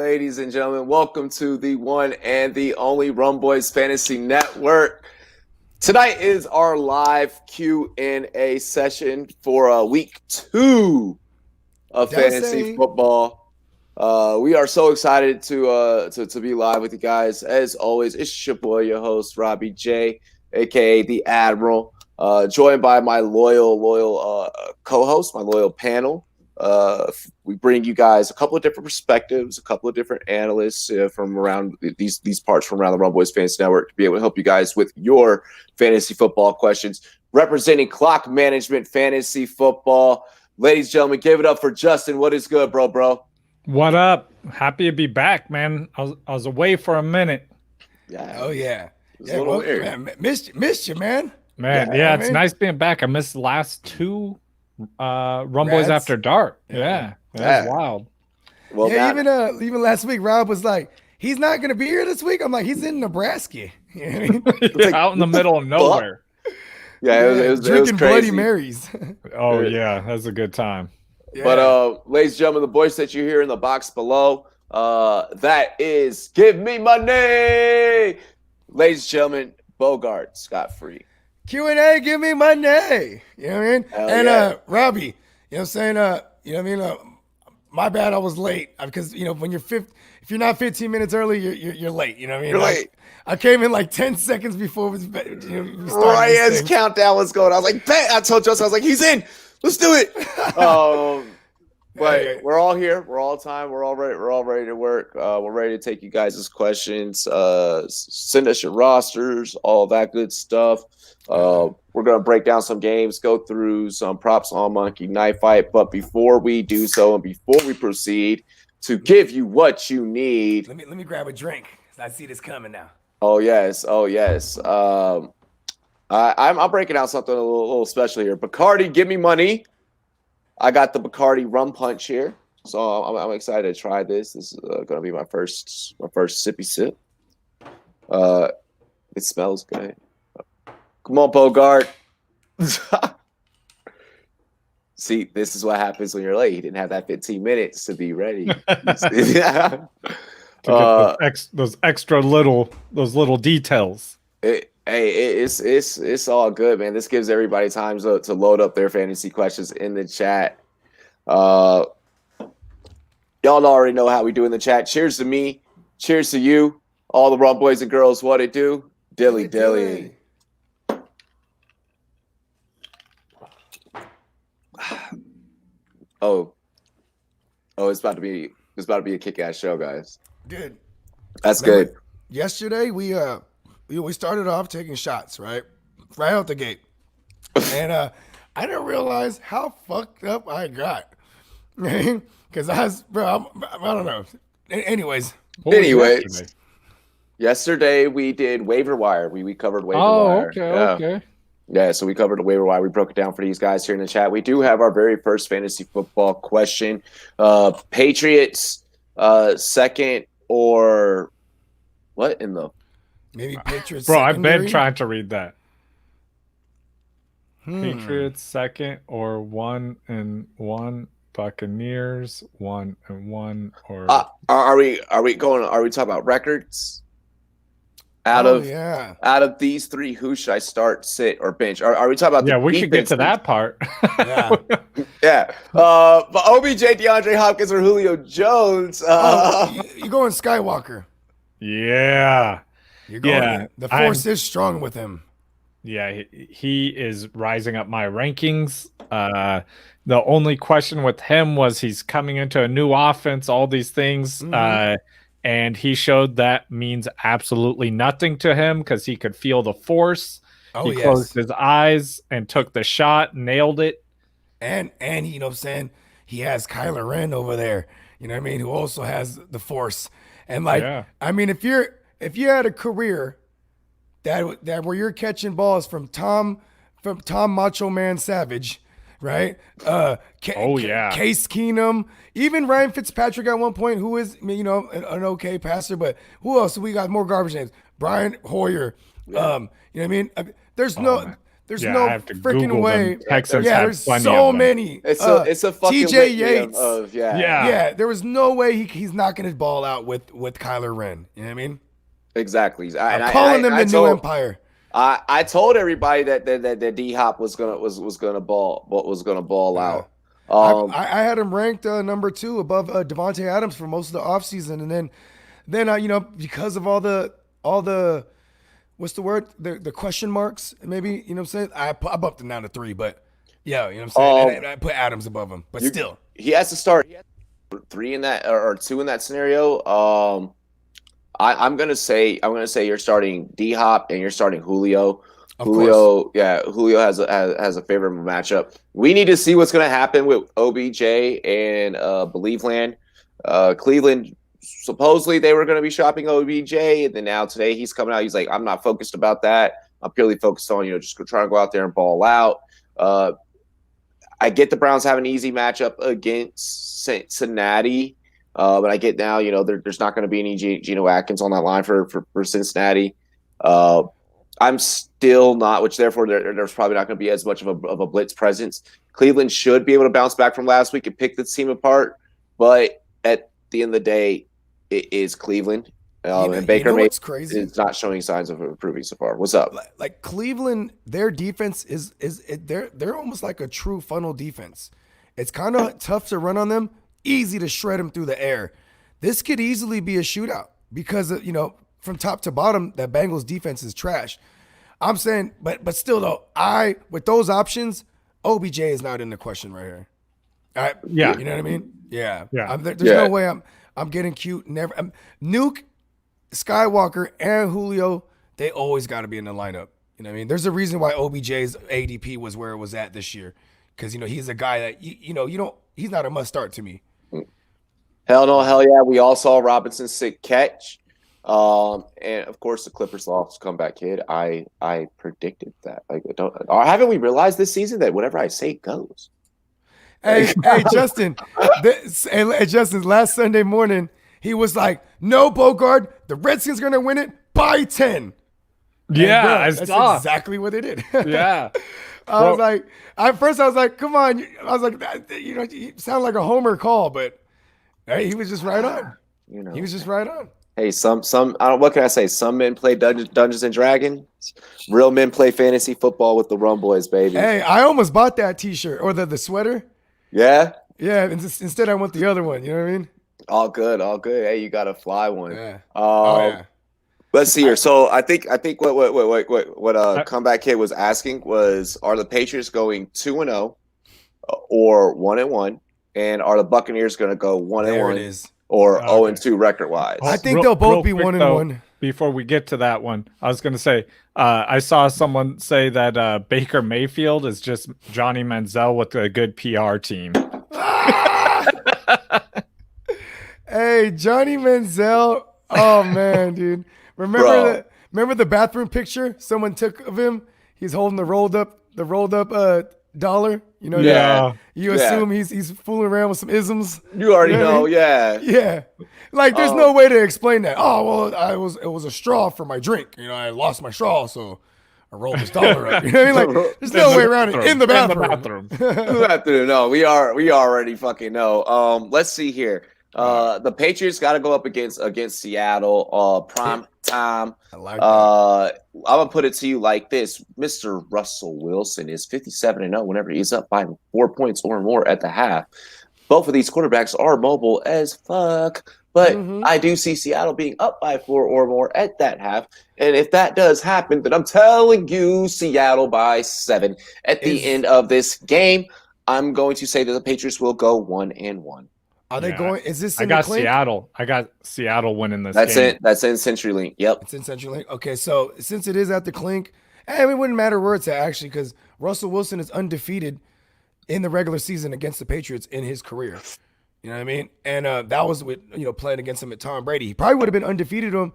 ladies and gentlemen. Welcome to the one and the only Rumboyz Fantasy Network. Tonight is our live Q&A session for week 2 of fantasy football. We are so excited to be live with you guys. As always, it's your boy, your host, Robbie J, aka the Admiral, joined by my loyal co-host, my loyal panel. We bring you guys a couple of different perspectives, a couple of different analysts from around these parts from around the Rumboyz Fantasy Network to be able to help you guys with your fantasy football questions. Representing Clock Management Fantasy Football, ladies and gentlemen, give it up for Justin. What is good, bro? What up? Happy to be back, man. I was away for a minute. Yeah. Oh yeah. It was a little weird. Man, missed you, man. Yeah, it's nice being back. I missed the last 2 Rumboyz After Dark. Yeah. That's wild. Well, yeah, even last week, Rob was like, he's not going to be here this week. I'm like, he's in Nebraska. You know what I mean? Like, out in the middle of nowhere. Yeah, it was drinking crazy. Bloody Marys. Oh, yeah. That's a good time. Yeah. But, ladies and gentlemen, the voice that you hear in the box below, that is Give Me Money. Ladies and gentlemen, Bogart Scott-Free. Q&A, give me money. You know what I mean? Yeah. Robbie, you know what I'm saying? You know what I mean? My bad, I was late because when if you're not 15 minutes early, you're late. You know what I mean? You're late. I came in like 10 seconds before we started. Right as countdown was going, I was like, "Bang!" I told Justin, I was like, "He's in. Let's do it." But we're all here. We're all time. We're all ready. We're all ready to work. We're ready to take you guys' questions. Send us your rosters, all that good stuff. We're going to break down some games, go through some props on Monkey Knife Fight. But before we do so and before we proceed to give you what you need. Let me grab a drink. I see this coming now. Oh, yes. I'm breaking out something a little special here. Bacardi, give me money. I got the Bacardi rum punch here. So I'm excited to try this. This is going to be my first sippy sip. It smells good. Come on, Bogart. See, this is what happens when you're late. He didn't have that 15 minutes to be ready. To get those little details. It's all good, man. This gives everybody time to load up their fantasy questions in the chat. Y'all already know how we do in the chat. Cheers to me. Cheers to you. All the Rumboyz and girls, what it do? Dilly. Oh, it's about to be a kick-ass show, guys. Dude, that's good. Yesterday we started off taking shots, right out the gate, and I didn't realize how fucked up I got, because I don't know. Anyways, yesterday we did waiver wire. We covered waiver wire. Okay. Yeah, so we covered the waiver wire. We broke it down for these guys here in the chat. We do have our very first fantasy football question. Patriots second or what in the? Maybe Patriots. Bro, secondary? I've been trying to read that. Patriots second or 1-1. Buccaneers 1-1 or. Are we talking about records? Out of these 3, who should I start, sit, or bench? Are we talking about? Yeah, we could get to that part. Yeah. But OBJ, DeAndre Hopkins, or Julio Jones? You're going Skywalker. Yeah. You're going. The force is strong with him. Yeah, he is rising up my rankings. The only question with him was he's coming into a new offense, all these things. And he showed that means absolutely nothing to him because he could feel the force. He closed his eyes and took the shot, nailed it. And you know what I'm saying? He has Kyler Ren over there, you know what I mean, who also has the force. And I mean, if you had a career that where you're catching balls from Tom Macho Man Savage, right? Case Keenum, even Ryan Fitzpatrick at one point, who is, an okay passer, but who else? We got more garbage names. Brian Hoyer. You know what I mean? There's There's Yeah, no I have to freaking Google way. them. Texans Yeah, have there's plenty so of them. many. It's a fucking TJ litany Yates. of Yeah, there was no way he's not going to ball out with Kyler Ren. You know what I mean? exactly. I'm calling them the new empire. I told everybody that D Hop was gonna ball Yeah. out. I had him ranked number 2 above Devontae Adams for most of the offseason, and then because of all the what's the word, the question marks, maybe, you know what I'm saying, I bumped him down to 3, but yeah, you know what I'm saying, and I put Adams above him, but still he has to start 3 in that or 2 in that scenario. I'm gonna say you're starting D Hop and you're starting Julio. Of course. Julio has a favorable matchup. We need to see what's gonna happen with OBJ and Believeland. Cleveland, supposedly they were gonna be shopping OBJ, and then now today he's coming out. He's like, I'm not focused about that. I'm purely focused on just trying to go out there and ball out. I get the Browns have an easy matchup against Cincinnati. But I get now, there's not going to be any Geno Atkins on that line for Cincinnati. I'm still not, which therefore there's probably not going to be as much of a blitz presence. Cleveland should be able to bounce back from last week and pick this team apart. But at the end of the day, it is Cleveland. And Baker Mayfield is not showing signs of improving so far. What's up? Like Cleveland, their defense is they're almost like a true funnel defense. It's kind of tough to run on them. Easy to shred them through the air. This could easily be a shootout because from top to bottom, that Bengals defense is trash. I'm saying, but still though, with those options, OBJ is not in the question right here. All right, yeah, you know what I mean? Yeah. There's no way I'm getting cute. Never. Nuke, Skywalker, and Julio. They always got to be in the lineup. You know what I mean? There's a reason why OBJ's ADP was where it was at this year, because he's a guy that you don't. He's not a must start to me. Hell no, hell yeah. We all saw Robinson's sick catch. And of course the Clippers lost comeback kid. I predicted that. Haven't we realized this season that whatever I say goes? Hey, Justin. Justin, last Sunday morning, he was like, no, Bogard, the Redskins are gonna win it by 10. Yeah, bro, I saw exactly what they did. Yeah. I was like, at first I was like, come on. I was like, you sound like a homer call, but hey, he was just right on. He was just right on. Hey, what can I say? Some men play Dungeons and Dragons. Real men play fantasy football with the Rumboyz, baby. Hey, I almost bought that T-shirt or the sweater. Yeah? Yeah, instead I want the other one. You know what I mean? All good. Hey, you got to fly one. Yeah. Yeah. Let's see here. So I think what Comeback Kid was asking was, are the Patriots going 2-0 or 1-1, and are the Buccaneers going to go 1-1 or 0-2 record wise? I think they'll both be 1-1. Before we get to that one, I was going to say I saw someone say that Baker Mayfield is just Johnny Manziel with a good PR team. Hey, Johnny Manziel. Oh man, dude. Remember the bathroom picture someone took of him? He's holding the rolled up dollar. You assume he's fooling around with some isms. You already know, yeah. Yeah. Like there's no way to explain that. Oh, well, it was a straw for my drink. I lost my straw, so I rolled this dollar up. You know what I mean? Like there's no way around it. In the bathroom. No, we already fucking know. Let's see here. The Patriots got to go up against Seattle. Prime time. I like that. I'm gonna put it to you like this: Mr. Russell Wilson is 57-0 whenever he's up by 4 points or more at the half. Both of these quarterbacks are mobile as fuck, but I do see Seattle being up by 4 or more at that half. And if that does happen, then I'm telling you, Seattle by 7 at the end of this game. I'm going to say that the Patriots will go 1-1. Are they going? Is this? I got Seattle. I got Seattle winning this. That's game. it. That's in CenturyLink. Yep. It's in CenturyLink. Okay, so since it is at the Clink, it wouldn't matter where it's at actually, because Russell Wilson is undefeated in the regular season against the Patriots in his career. You know what I mean? And that was with playing against him at Tom Brady. He probably would have been undefeated to him,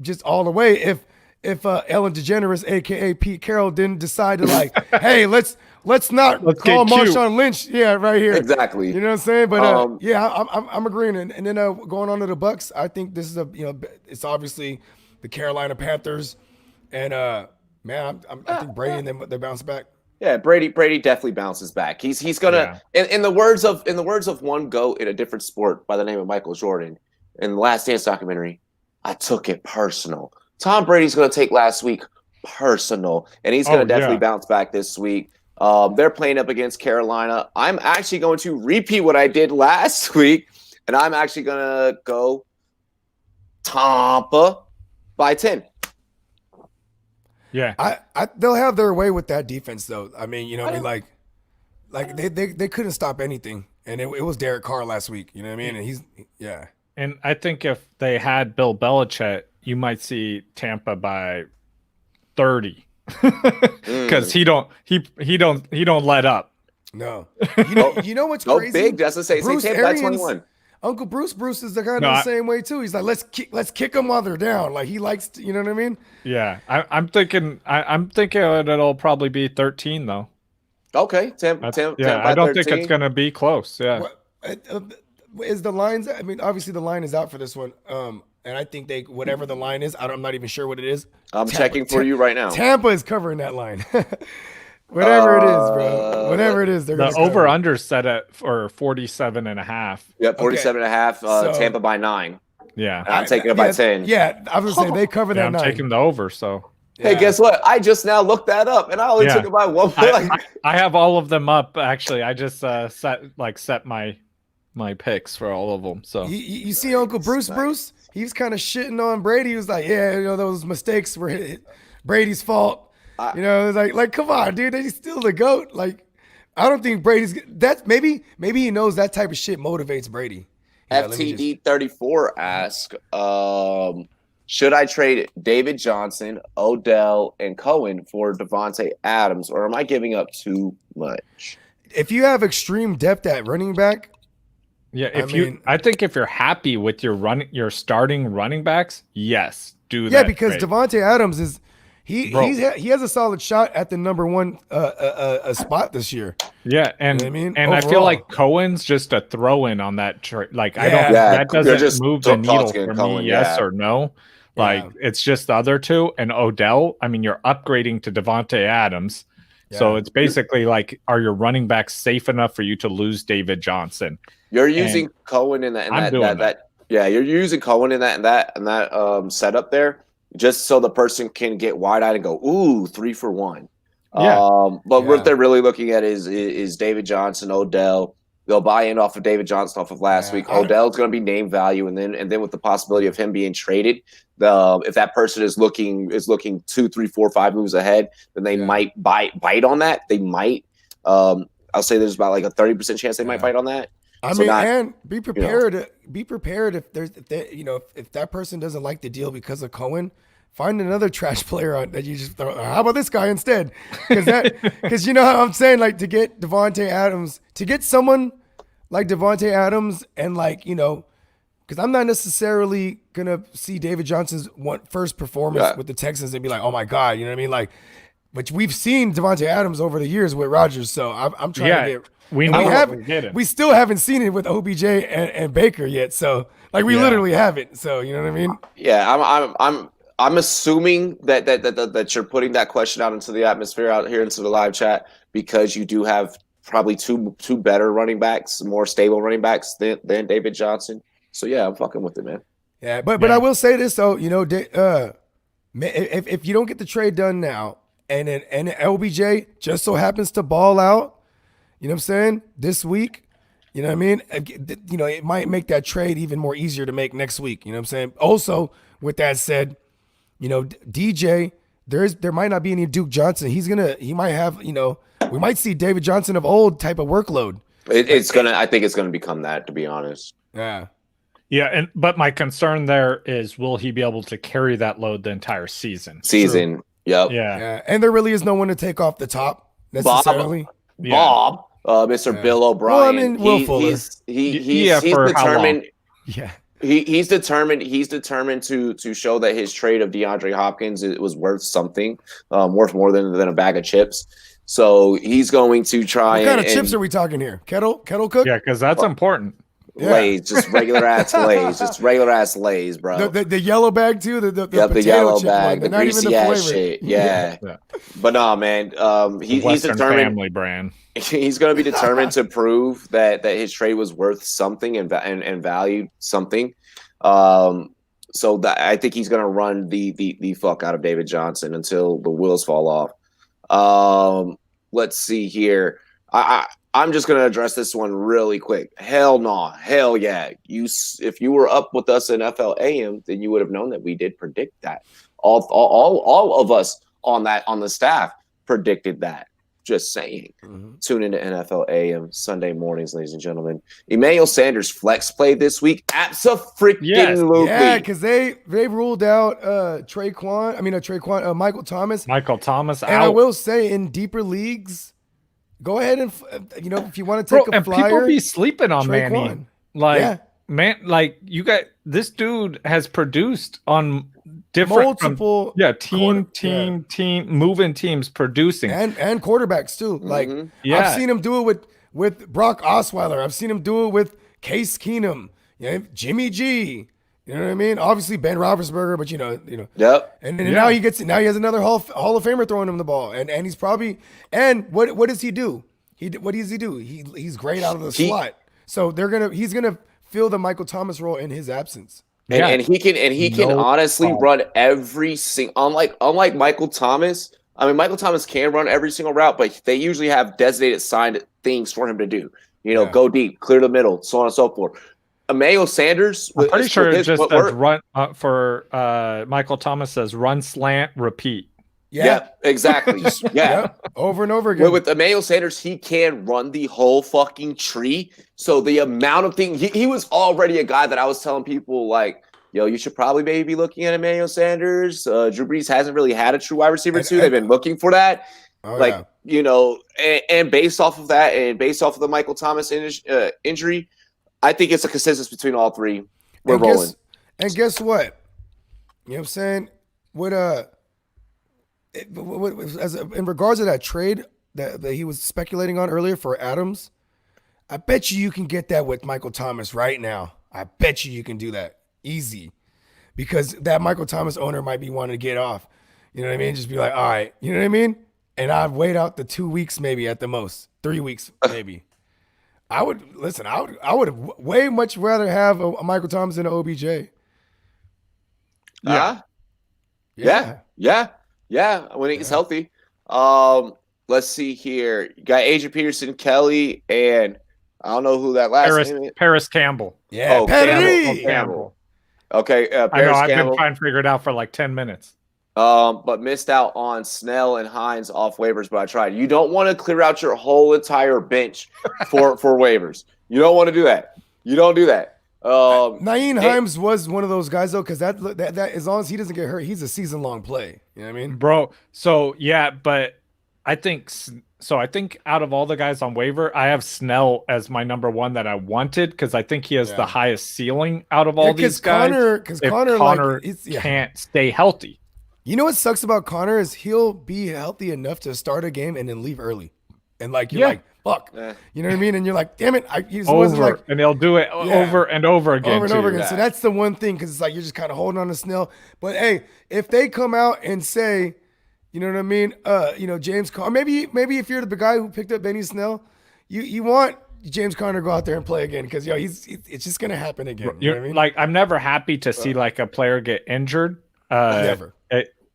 just all the way if Ellen DeGeneres, aka Pete Carroll, didn't decide to hey, let's not call Marshawn Lynch. Yeah, right here. Exactly. You know what I'm saying? But I'm agreeing. And then going on to the Bucks, I think this is it's obviously the Carolina Panthers, and Man, I think Brady and them they bounce back. Yeah, Brady definitely bounces back. He's gonna in the words of one GOAT in a different sport by the name of Michael Jordan in the Last Dance documentary, I took it personal. Tom Brady's gonna take last week personal, and he's gonna definitely bounce back this week. They're playing up against Carolina. I'm actually going to repeat what I did last week, and I'm actually gonna go Tampa by 10. Yeah, they'll have their way with that defense, though. I mean, you know, what I mean, like they couldn't stop anything, and it was Derek Carr last week. You know what I mean? And he's And I think if they had Bill Belichick, you might see Tampa by 30, because he don't let up. No, you know what's Go crazy? big. That's to say Tampa by 21. Uncle Bruce is the kind of the same way too. He's like, let's kick them while they're down. Like he likes to, you know what I mean? Yeah, I'm thinking it'll probably be 13 though. Okay, Tampa I don't think it's gonna be close. Yeah. Is the lines? I mean, obviously the line is out for this one. And I think whatever the line is, I'm not even sure what it is. I'm checking for you right now. Tampa is covering that line. Whatever it is, bro. Whatever it is, they're the over under set at for 47.5. Yeah, 47.5. Tampa by 9. Yeah, I'm taking it by 10. Yeah, I was gonna say they cover that. I'm 9. taking the over. So hey, guess what? I just now looked that up, and I only took it by 1 point. I have all of them up. Actually, I just set my picks for all of them. So you see, Uncle Bruce, he was kind of shitting on Brady. He was like, yeah, you know, those mistakes were Brady's fault. You know, it's like, come on, dude, he's still the GOAT. Like, I don't think Brady's that. Maybe he knows that type of shit motivates Brady. Yeah, FTD 34 asks, should I trade David Johnson, Odell, and Cohen for Devontae Adams, or am I giving up too much? If you have extreme depth at running back, I think if you're happy with your starting running backs, yes, do that. Yeah, because Devontae Adams is. He has a solid shot at the number 1 spot this year. Yeah, and you know what I mean? And overall. I feel like Cohen's just a throw-in on that trade. Like that doesn't move the needle for Cohen, me, yes or no. Like it's just the other two. And Odell, I mean, you're upgrading to Devontae Adams, so it's basically like, are your running backs safe enough for you to lose David Johnson? You're using Cohen in that. Yeah, you're using Cohen in that setup there. Just so the person can get wide-eyed and go, ooh, 3 for 1. But what they're really looking at is David Johnson, Odell. They'll buy in off of David Johnson off of last week. Odell's going to be name value, and then with the possibility of him being traded, if that person is looking 2, 3, 4, 5 moves ahead, then they might bite on that. They might. I'll say there's about like a 30% chance they might bite on that. And be prepared. Be prepared if that person doesn't like the deal because of Cohen. Find another trash player that you just throw. How about this guy instead? Because you know how I'm saying, like, to get Devontae Adams, to get someone like Devontae Adams, and because I'm not necessarily gonna see David Johnson's first performance with the Texans and be like, oh my god, you know what I mean? Like, but we've seen Devontae Adams over the years with Rodgers, so I'm trying to get. We still haven't seen it with OBJ and Baker yet. So we literally haven't. So you know what I mean? Yeah, I'm assuming that you're putting that question out into the atmosphere out here into the live chat because you do have probably two better running backs, more stable running backs than David Johnson. So yeah, I'm fucking with it, man. Yeah, but I will say this though, if you don't get the trade done now, and LBJ just so happens to ball out. You know what I'm saying? This week, you know what I mean? It might make that trade even more easier to make next week. You know what I'm saying? Also, with that said, DJ, there might not be any Duke Johnson. He might have, we might see David Johnson of old type of workload. I think it's gonna become that, to be honest. Yeah. Yeah, but my concern there is, will he be able to carry that load the entire season? Yep. Yeah. And there really is no one to take off the top necessarily. Bob. Mr. Bill O'Brien. Well, I mean, Will Fuller. He's determined. Yeah. He's determined to show that his trade of DeAndre Hopkins was worth something, worth more than a bag of chips. So he's going to try. What kind of chips are we talking here? Kettle cook? Yeah, because that's important. Lays, just regular ass Lays, just regular ass Lays, bro. The yellow bag too. The Yep, the yellow chip bag, one, the not even greasy the ass flavor. shit. Yeah. But no, man, he's Western determined. family brand. He's going to be determined to prove that his trade was worth something and valued something. So that I think he's going to run the fuck out of David Johnson until the wheels fall off. Let's see here. I'm just going to address this one really quick. Hell no. Hell yeah. If you were up with us in FLAM, then you would have known that we did predict that. All of us on the staff predicted that. Just saying. Tune into NFL AM Sunday mornings, ladies and gentlemen. Emmanuel Sanders flex played this week. Abso-freaking-lutely. Yeah, because they ruled out Michael Thomas. Michael Thomas and out. I will say, in deeper leagues, go ahead and if you want to take a flyer. People be sleeping on Manny. You got this dude has produced on different multiple team moving teams producing and quarterbacks too. I've seen him do it with Brock Osweiler. I've seen him do it with Case Keenum. Jimmy G. You know what I mean? Obviously Ben Roethlisberger, but you know. Yep. And now he has another Hall of Famer throwing him the ball, and he's probably what does he do? What does he do? He's great out of the slot. So he's gonna fill the Michael Thomas role in his absence. And he can honestly run every single unlike Michael Thomas. I mean, Michael Thomas can run every single route, but they usually have designated signed things for him to do. Go deep, clear the middle, so on and so forth. Emmanuel Sanders, I'm pretty sure it just says run for Michael Thomas says run slant repeat. Yeah, exactly. Over and over again. With Emmanuel Sanders, he can run the whole fucking tree. So the amount of things he was already a guy that I was telling people like, yo, you should probably maybe be looking at Emmanuel Sanders. Drew Brees hasn't really had a true wide receiver too. They've been looking for that. And based off of that, and based off of the Michael Thomas injury, I think it's a consensus between all three. We're rolling. And guess what? You know what I'm saying? In regards to that trade that he was speculating on earlier for Adams, I bet you can get that with Michael Thomas right now. I bet you can do that easy, because that Michael Thomas owner might be wanting to get off. You know what I mean? Just be like, all right, you know what I mean? And I'd wait out the 2 weeks, maybe at the most, 3 weeks, maybe. I would way much rather have a Michael Thomas than an OBJ. Yeah, when he's healthy. Let's see here. You got Adrian Peterson, Kelly, and I don't know who that last name is. Paris Campbell. Yeah, Campbell. Okay, Paris I know, I've Campbell. been trying to figure it out for like 10 minutes. But missed out on Snell and Hines off waivers, but I tried. You don't want to clear out your whole entire bench for waivers. You don't want to do that. You don't do that. Nyheim Hines was one of those guys though, because that as long as he doesn't get hurt, he's a season-long play. You know what I mean, bro? So yeah, but I think out of all the guys on waiver, I have Snell as my number one that I wanted, because I think he has the highest ceiling out of all these guys. Connor can't stay healthy. You know what sucks about Connor is he'll be healthy enough to start a game and then leave early, and like you're like, fuck, you know what I mean? And you're like, damn it, and they'll do it over and over again. So that's the one thing, because it's like you're just kind of holding on to Snell. But hey, if they come out and say, you know what I mean, James Conner, maybe if you're the guy who picked up Benny Snell, you want James Conner to go out there and play again, because it's just gonna happen again. You know what I mean? Like, I'm never happy to see like a player get injured. Never.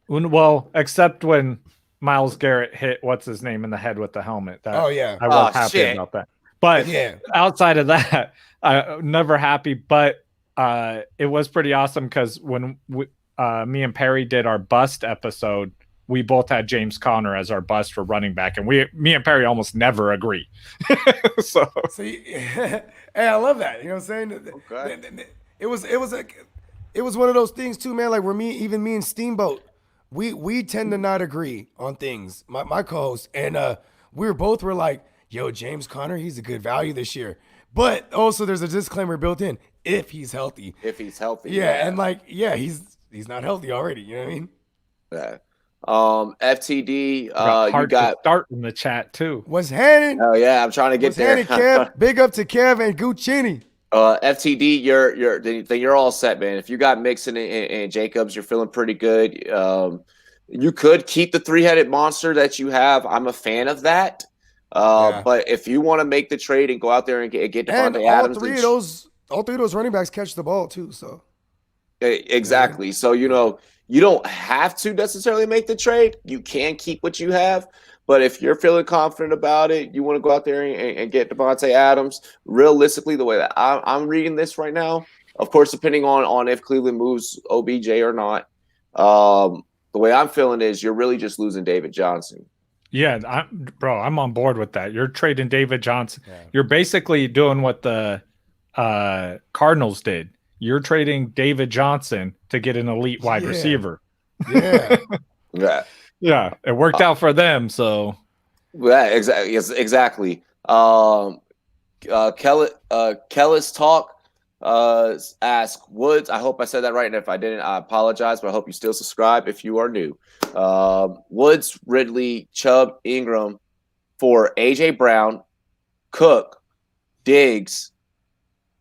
Well, except when Myles Garrett hit what's his name in the head with the helmet. I was happy about that. But outside of that, never happy. But it was pretty awesome, because when me and Perry did our bust episode, we both had James Conner as our bust for running back, and me and Perry almost never agree. So hey, I love that. You know what I'm saying? Okay. It was one of those things too, man. Like me and Steamboat, we tend to not agree on things. My co-host and we were like, yo, James Conner, he's a good value this year. But also there's a disclaimer built in, if he's healthy. And he's not healthy already. You know what I mean? Yeah. FTD, you got start in the chat too. What's happening? Oh yeah, I'm trying to get there. Kev? Big up to Kev and Guccini. FTD, you're all set, man. If you got Mixon and Jacobs, you're feeling pretty good. You could keep the 3-headed monster that you have. I'm a fan of that. But if you want to make the trade and go out there and get Devontae Adams, all three of those running backs catch the ball too. So exactly. So you don't have to necessarily make the trade. You can keep what you have. But if you're feeling confident about it, you want to go out there and get Devontae Adams. Realistically, the way that I'm reading this right now, of course, depending on if Cleveland moves OBJ or not, the way I'm feeling is you're really just losing David Johnson. Yeah, I'm on board with that. You're trading David Johnson. Yeah. You're basically doing what the Cardinals did. You're trading David Johnson to get an elite wide receiver. Yeah. Yeah. Yeah, it worked out for them. So, yeah, exactly. Kellis Talk ask Woods. I hope I said that right, and if I didn't, I apologize. But I hope you still subscribe if you are new. Woods, Ridley, Chubb, Ingram for AJ Brown, Cook, Diggs,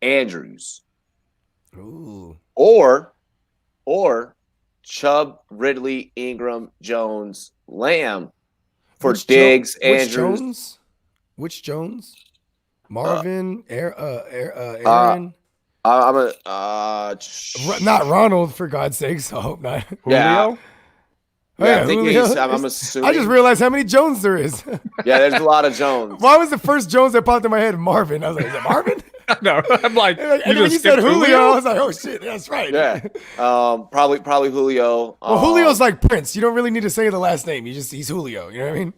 Andrews. Ooh. Or Chubb, Ridley, Ingram, Jones, Lamb for Diggs, Andrews. Which Jones? Marvin, I'm Aaron. Not Ronald, for God's sakes. I hope not. Yeah. Yeah, I think I'm assuming. I just realized how many Jones there is. Yeah, there's a lot of Jones. Why was the first Jones that popped in my head Marvin? I was like, is it Marvin? No, I'm like, and when you said Julio, I was like, oh shit, that's right. Yeah, probably Julio. Well, Julio's like Prince. You don't really need to say the last name. He's Julio. You know what I mean?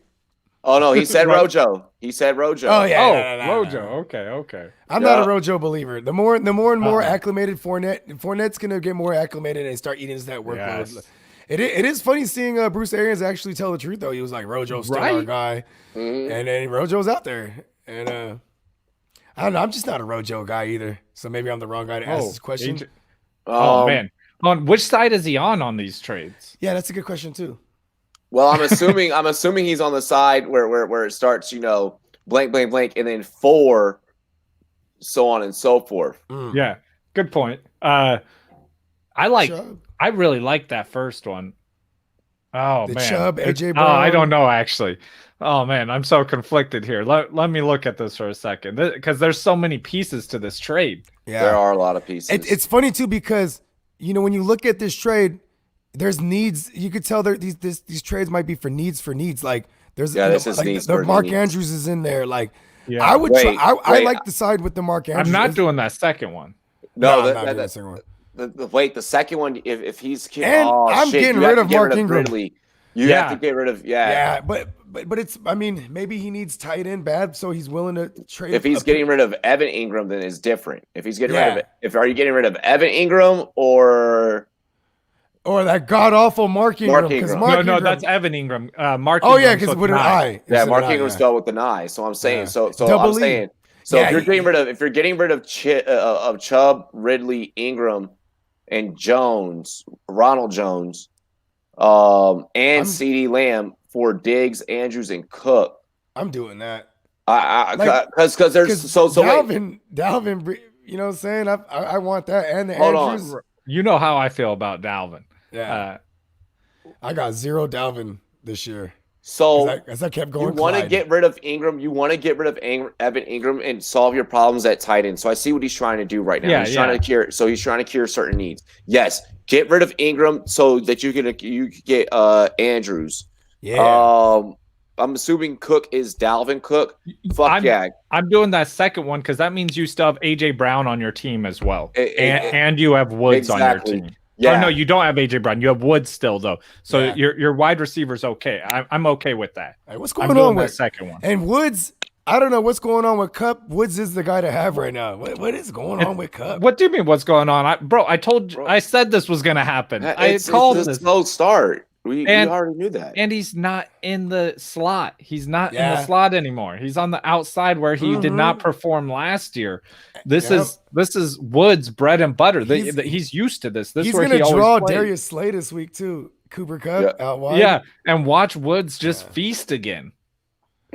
Oh no, he said Rojo. He said Rojo. Oh yeah, Rojo. Okay. I'm not a Rojo believer. The more and more acclimated Fournette's gonna get more acclimated and start eating that workload. Yes. It is funny seeing Bruce Arians actually tell the truth though. He was like, Rojo's still our guy, and then Rojo's out there, and I don't know. I'm just not a Rojo guy either. So maybe I'm the wrong guy to ask this question. Man. On which side is he on these trades? Yeah, that's a good question too. Well, I'm assuming he's on the side where it starts, blank, blank, blank, and then 4, so on and so forth. Yeah, good point. I really like that first one. Oh, man. Chubb, AJ Brown. Oh, I don't know, actually. Oh, man, I'm so conflicted here. Let me look at this for a second, because there's so many pieces to this trade. Yeah, there are a lot of pieces. It's funny, too, because, when you look at this trade, there's needs. You could tell these trades might be for needs. Like, there's needs. Mark Andrews is in there. Like, yeah. I would I like to side with the Mark Andrews. I'm not doing that second one. No, I'm not doing the second one. The second one, if he's I'm getting rid of Mark Ingram. Ridley. You have to get rid of but it's maybe he needs tight end bad, so he's willing to trade. If he's getting rid of Evan Ingram, then it's different. If he's getting rid of are you getting rid of Evan Ingram or that god awful Mark Ingram? No, that's Evan Ingram. Mark. Oh yeah, because with an I. Yeah, Mark Ingram spelled with an I. So I'm saying if you're getting rid of Chubb, Ridley, Ingram, and Jones, Ronald Jones, and CeeDee Lamb for Diggs, Andrews, and Cook. I'm doing that. Because there's Dalvin, you know what I'm saying? I want that and the Andrews. You know how I feel about Dalvin. Yeah. I got 0 Dalvin this year. So as I kept going, you want to get rid of Ingram. You want to get rid of Evan Ingram and solve your problems at tight end. So I see what he's trying to do right now. He's trying to cure certain needs. Yes, get rid of Ingram so that you can get Andrews. Yeah. I'm assuming Cook is Dalvin Cook. I'm doing that second one because that means you still have AJ Brown on your team as well, and you have Woods on your team. Yeah. Or no, you don't have AJ Brown. You have Woods still though. So your wide receiver's okay. I'm okay with that. Hey, what's going on with the second one? And Woods, I don't know what's going on with Kupp. Woods is the guy to have right now. What is going on with Kupp? What do you mean? What's going on? I said this was going to happen. It's a slow start. We already knew that. And he's not in the slot. He's not in the slot anymore. He's on the outside where he did not perform last year. This is Woods' bread and butter. He's used to this. He's going to draw Darius Slay this week too. Cooper Kupp out wide. Yeah, and watch Woods just feast again.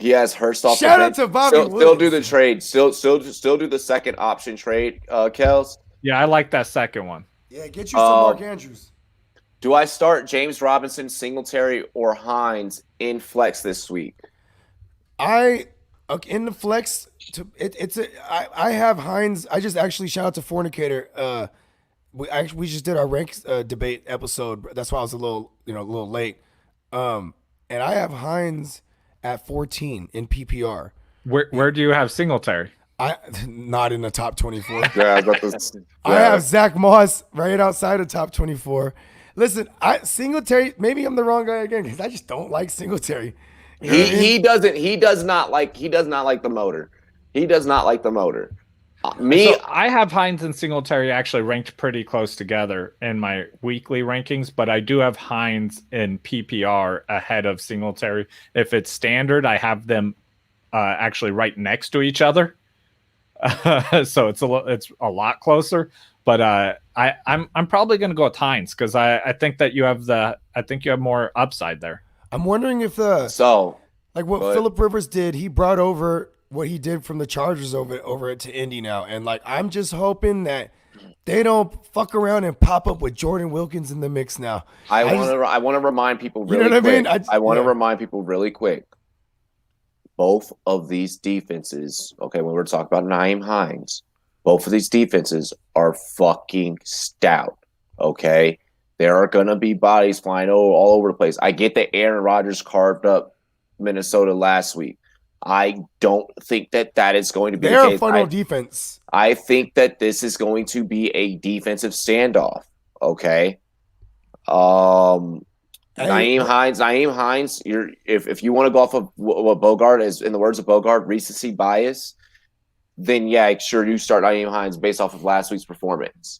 He has Hurst off Shout the out bench. to Bobby Still do Woods. the trade. Still do the second option trade, Kels. Yeah, I like that second one. Yeah, get you some Mark Andrews. Do I start James Robinson, Singletary, or Hines in flex this week? In the flex, I have Hines. I just actually shout out to Fornicator. We just did our ranks debate episode. That's why I was a little late. And I have Hines at 14 in PPR. Where do you have Singletary? Not in the top 24. I have Zach Moss right outside of top 24. Listen, Singletary. Maybe I'm the wrong guy again because I just don't like Singletary. He does not like the motor. He does not like the motor. So I have Hines and Singletary actually ranked pretty close together in my weekly rankings, but I do have Hines in PPR ahead of Singletary. If it's standard, I have them actually right next to each other. So it's a lot closer. But I'm probably going to go with Hines because I think that you have more upside there. I'm wondering if what Phillip Rivers did, he brought over what he did from the Chargers over it to Indy now, and I'm just hoping that they don't fuck around and pop up with Jordan Wilkins in the mix now. I want to remind people really quick. I mean? I want to remind people really quick. Both of these defenses, okay, when we're talking about Nyheim Hines, both of these defenses are fucking stout, okay? There are going to be bodies flying all over the place. I get that Aaron Rodgers carved up Minnesota last week. I don't think that is going to be the case. They're a funnel defense. I think that this is going to be a defensive standoff, okay? Nyheim Hines, if you want to go off of what Bogart is, in the words of Bogart, recency bias, then yeah, sure, you start Nyheim Hines based off of last week's performance.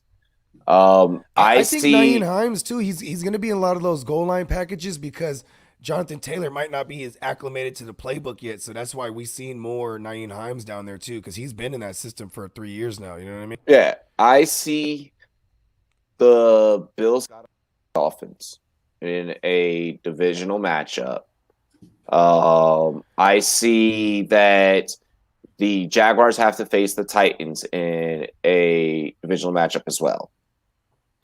I think Nyheim Hines too. He's going to be in a lot of those goal line packages because Jonathan Taylor might not be as acclimated to the playbook yet, so that's why we've seen more Nyheim Hines down there too, because he's been in that system for 3 years now. You know what I mean? Yeah, I see the Bills Dolphins in a divisional matchup. I see that the Jaguars have to face the Titans in a divisional matchup as well.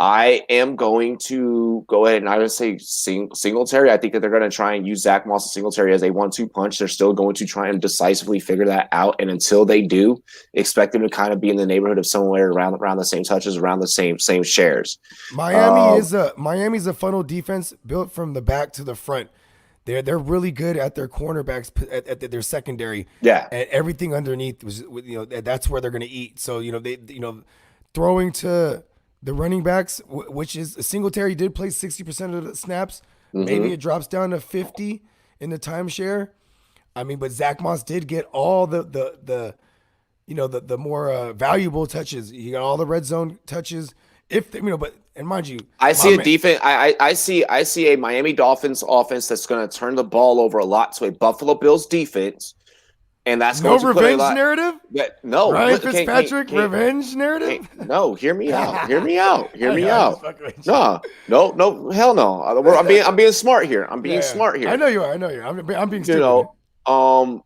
I am going to go ahead and I would say Singletary. I think that they're going to try and use Zach Moss and Singletary as a 1-2 punch. They're still going to try and decisively figure that out. And until they do, expect them to kind of be in the neighborhood of somewhere around the same touches, around the same shares. Miami's a funnel defense built from the back to the front. They're really good at their cornerbacks, at their secondary. Yeah, and everything underneath was that's where they're going to eat. So they throwing to the running backs, which is Singletary did play 60% of the snaps. Mm-hmm. Maybe it drops down to 50 in the timeshare. I mean, but Zach Moss did get all the more valuable touches. He got all the red zone touches. And mind you, I see a defense. I see a Miami Dolphins offense that's going to turn the ball over a lot to a Buffalo Bills defense. And that's no revenge narrative. No, Ryan Fitzpatrick revenge narrative. No, hear me out. Hear me out. No, hell no. I'm being smart here. I'm being smart here. I know you are. I'm being stupid.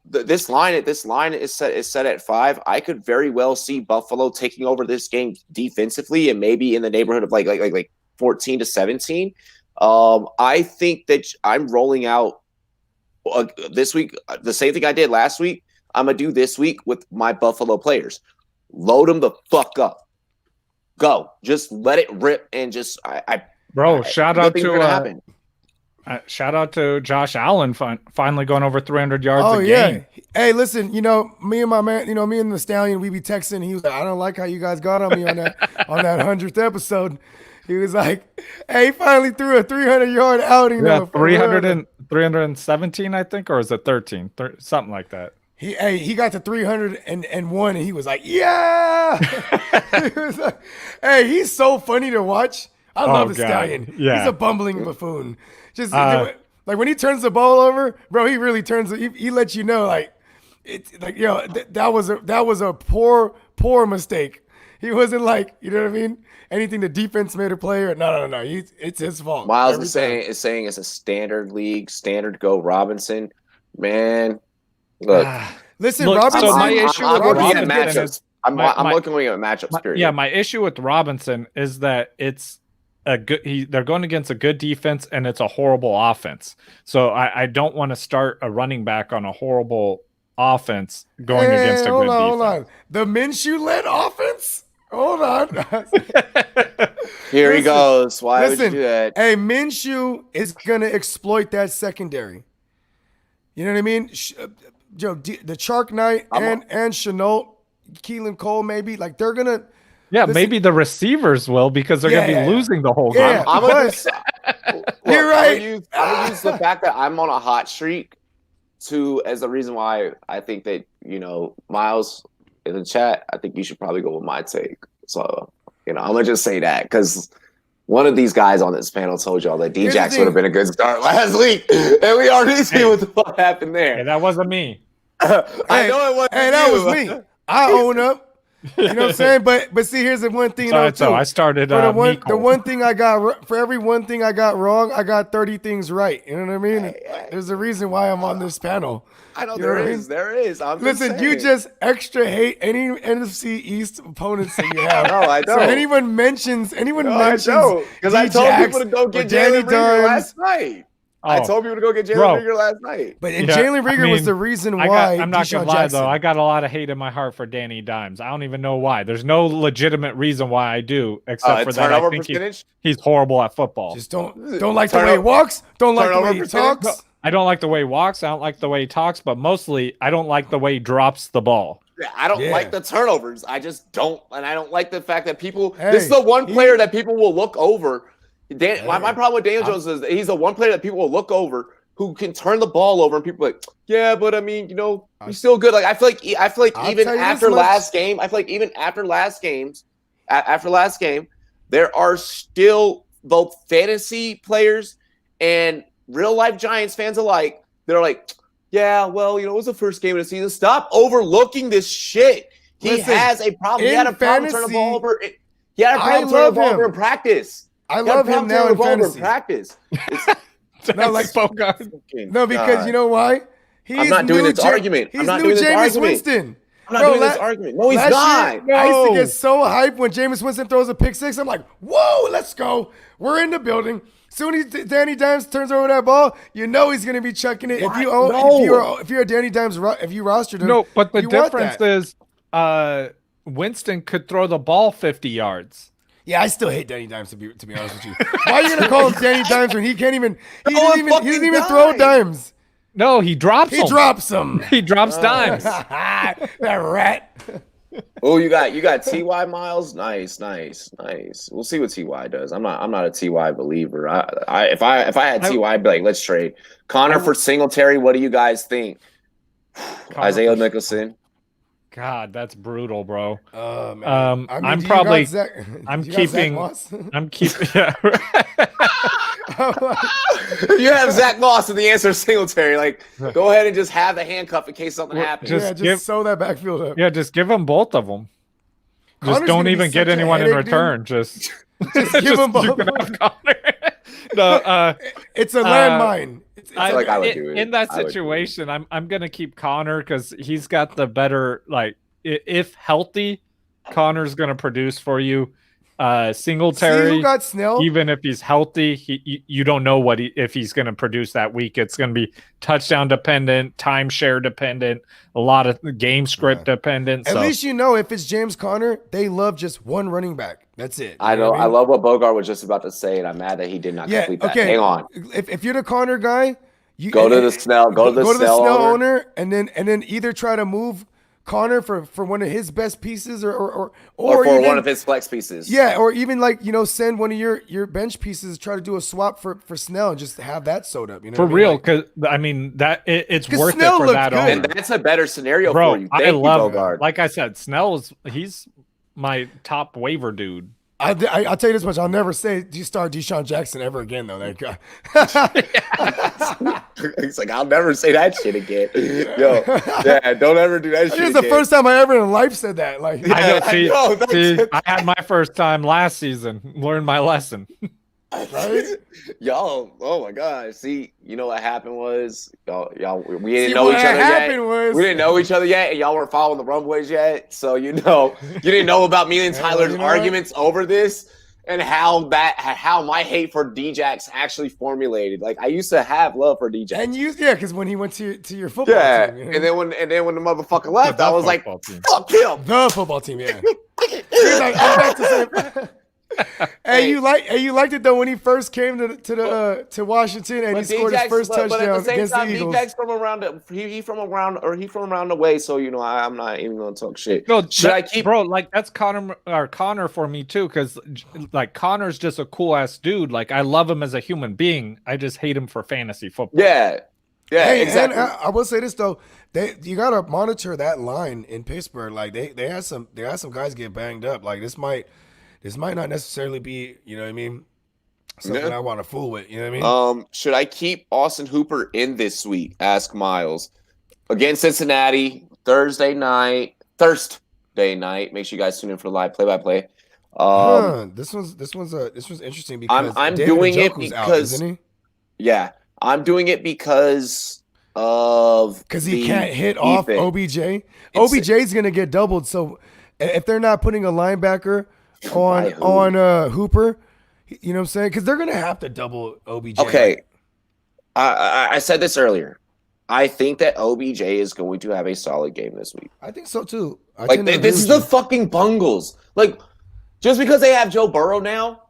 This line is set at 5. I could very well see Buffalo taking over this game defensively and maybe in the neighborhood of like 14 to 17. I think that I'm rolling out this week the same thing I did last week. I'm going to do this week with my Buffalo players. Load them the fuck up. Go. Just let it rip and just shout out to Josh Allen finally going over 300 yards a game. Hey, listen, me and my man, me and the Stallion, we be texting. He was like, I don't like how you guys got on me on that 100th episode. He was like, hey, he finally threw a 300-yard outing. Yeah, 317, I think, or is it 13? Something like that. He got to 301, and he was like, yeah. He was like, hey, he's so funny to watch. I love the Stallion. Yeah. He's a bumbling buffoon. Just like when he turns the ball over, bro, he really turns it. He lets you know, like, it's like, that was a poor mistake. He wasn't like, you know what I mean? Anything the defense made a play or no. It's his fault. Miles is saying it's a standard league, standard go Robinson. Man, Look, listen, Look, Robinson. so my issue with looking at Robinson matchups. I'm looking at matchups. Period. Yeah, my issue with Robinson is that it's a good. They're going against a good defense, and it's a horrible offense. So I don't want to start a running back on a horrible offense going against a good defense. Hold on. The Minshew-led offense? Hold on. Here he goes. Why would you do that? Hey, Minshew is going to exploit that secondary. You know what I mean? Joe, the Chark Knight and Chenault, Keelan Cole, maybe. Like, they're going to. Yeah, maybe the receivers will because they're going to be losing the whole game. Yeah, you're right. I'm gonna use the fact that I'm on a hot streak as the reason why I think that, Miles in the chat, I think you should probably go with my take. So, I'm going to just say that because one of these guys on this panel told y'all that D-Jax would have been a good start last week. And we already see what the fuck happened there. Hey, that wasn't me. I know it wasn't that was me. I own up. You know what I'm saying? But see, here's the one thing though, too. So I started the one thing I got for every one thing I got wrong, I got 30 things right. You know what I mean? There's a reason why I'm on this panel. I know there is. There is. Listen, you just extra hate any NFC East opponents that you have. No, I don't. So anyone mentions because I told people to go get Jalen Reagor last night. I told people to go get Jalen Reagor last night. But Jalen Reagor was the reason why. I'm not going to lie, though. I got a lot of hate in my heart for Danny Dimes. I don't even know why. There's no legitimate reason why I do, except for that I think he's horrible at football. Just don't like the way he walks. Don't like the way he talks. No, I don't like the way he walks. I don't like the way he talks. But mostly, I don't like the way he drops the ball. Yeah, I don't like the turnovers. I just don't. And I don't like the fact that people – this is the one player that people will look over. My problem with Daniel Jones is he's the one player that people will look over who can turn the ball over, and people are like, yeah, but I mean, he's still good. Like I feel like even after last game, after last game, there are still both fantasy players and real life Giants fans alike that are like, yeah, well, it was the first game of the season. Stop overlooking this shit. He has a problem. He had a problem turning the ball over. He had a problem turning the ball over in practice. I love him now in fantasy. Practice. Not like Bogart. No, because you know why? I'm not doing this argument. He's new Jameis Winston. I'm not doing this argument. No, he's not. I used to get so hyped when Jameis Winston throws a pick six. I'm like, whoa, let's go. We're in the building. Soon as Danny Dimes turns over that ball, he's going to be chucking it. If you're a Danny Dimes, if you rostered him, no, but the difference is Winston could throw the ball 50 yards. Yeah, I still hate Danny Dimes to be honest with you. Why are you gonna call him Danny Dimes when he can't even? He doesn't even throw dimes. No, he drops. He drops them. He drops dimes. That rat. Oh, you got Ty Miles. Nice. We'll see what Ty does. I'm not a Ty believer. If I had Ty, I'd be like, let's trade Connor for Singletary. What do you guys think? Isaiah Nicholson. God, that's brutal, bro. Man. I'm keeping. Yeah. You have Zach Moss, and the answer is Singletary. Like, go ahead and just have the handcuff in case something happens. Just sew that backfield up. Yeah, just give them both of them. Just don't even get anyone in return. Just give them both. You can have Connor. No, it's a landmine. I would do it. In that situation, I'm gonna keep Connor because he's got the better. Like, if healthy, Connor's gonna produce for you. Singletary, see who got Snell? Even if he's healthy, you don't know if he's going to produce that week. It's going to be touchdown dependent, timeshare dependent, a lot of game script dependent. At least if it's James Conner, they love just one running back. That's it. I know. I love what Bogart was just about to say, and I'm mad that he did not complete that. Hang on. If you're the Conner guy, you go to the Snell Snell owner, and then either try to move Connor for one of his best pieces or for even, one of his flex pieces. Yeah, or even send one of your bench pieces, try to do a swap for Snell and just have that sewed up. For real, because it's worth Snell it for that. And that's a better scenario for you. I love him. Like I said, he's my top waiver dude. I'll tell you this much. I'll never say you start Deshaun Jackson ever again, though. That guy. It's like, I'll never say that shit again. Yo, yeah, don't ever do that shit again. It's the first time I ever in life said that. Like, I had my first time last season. Learned my lesson. Right? Y'all, oh my gosh. See, you know what happened was we didn't See, know what each other yet. happened was We didn't know each other yet, and y'all weren't following the Rumboyz yet. So you didn't know about me and Tyler's arguments over this and how my hate for Djax actually formulated. Like I used to have love for Djax. And because when he went to your football team. You know? and then when the motherfucker left, I was like, team. fuck him. The football team, yeah. I'm back to say Hey, you liked it though when he first came to Washington and he scored his first touchdown against the Eagles. Djax from around he from around the way, so I'm not even gonna talk shit. No, bro? Like that's Connor for me too, because like Connor's just a cool ass dude. Like I love him as a human being. I just hate him for fantasy football. Yeah, exactly. And I will say this though, you gotta monitor that line in Pittsburgh. Like they had some guys get banged up. Like this might not necessarily be, you know what I mean, something I want to fool with, you know what I mean? Should I keep Austin Hooper in this week? Ask Miles. Against Cincinnati, Thursday night. Make sure you guys tune in for the live play-by-play. This one's interesting because I'm David doing it Njoku's because out, isn't he? Yeah, I'm doing it because he can't hit off OBJ. OBJ's gonna get doubled, so if they're not putting a linebacker on Hooper, you know what I'm saying? Because they're gonna have to double OBJ. Okay, I said this earlier. I think that OBJ is going to have a solid game this week. I think so too. This is the fucking Bungles. Like, just because they have Joe Burrow now,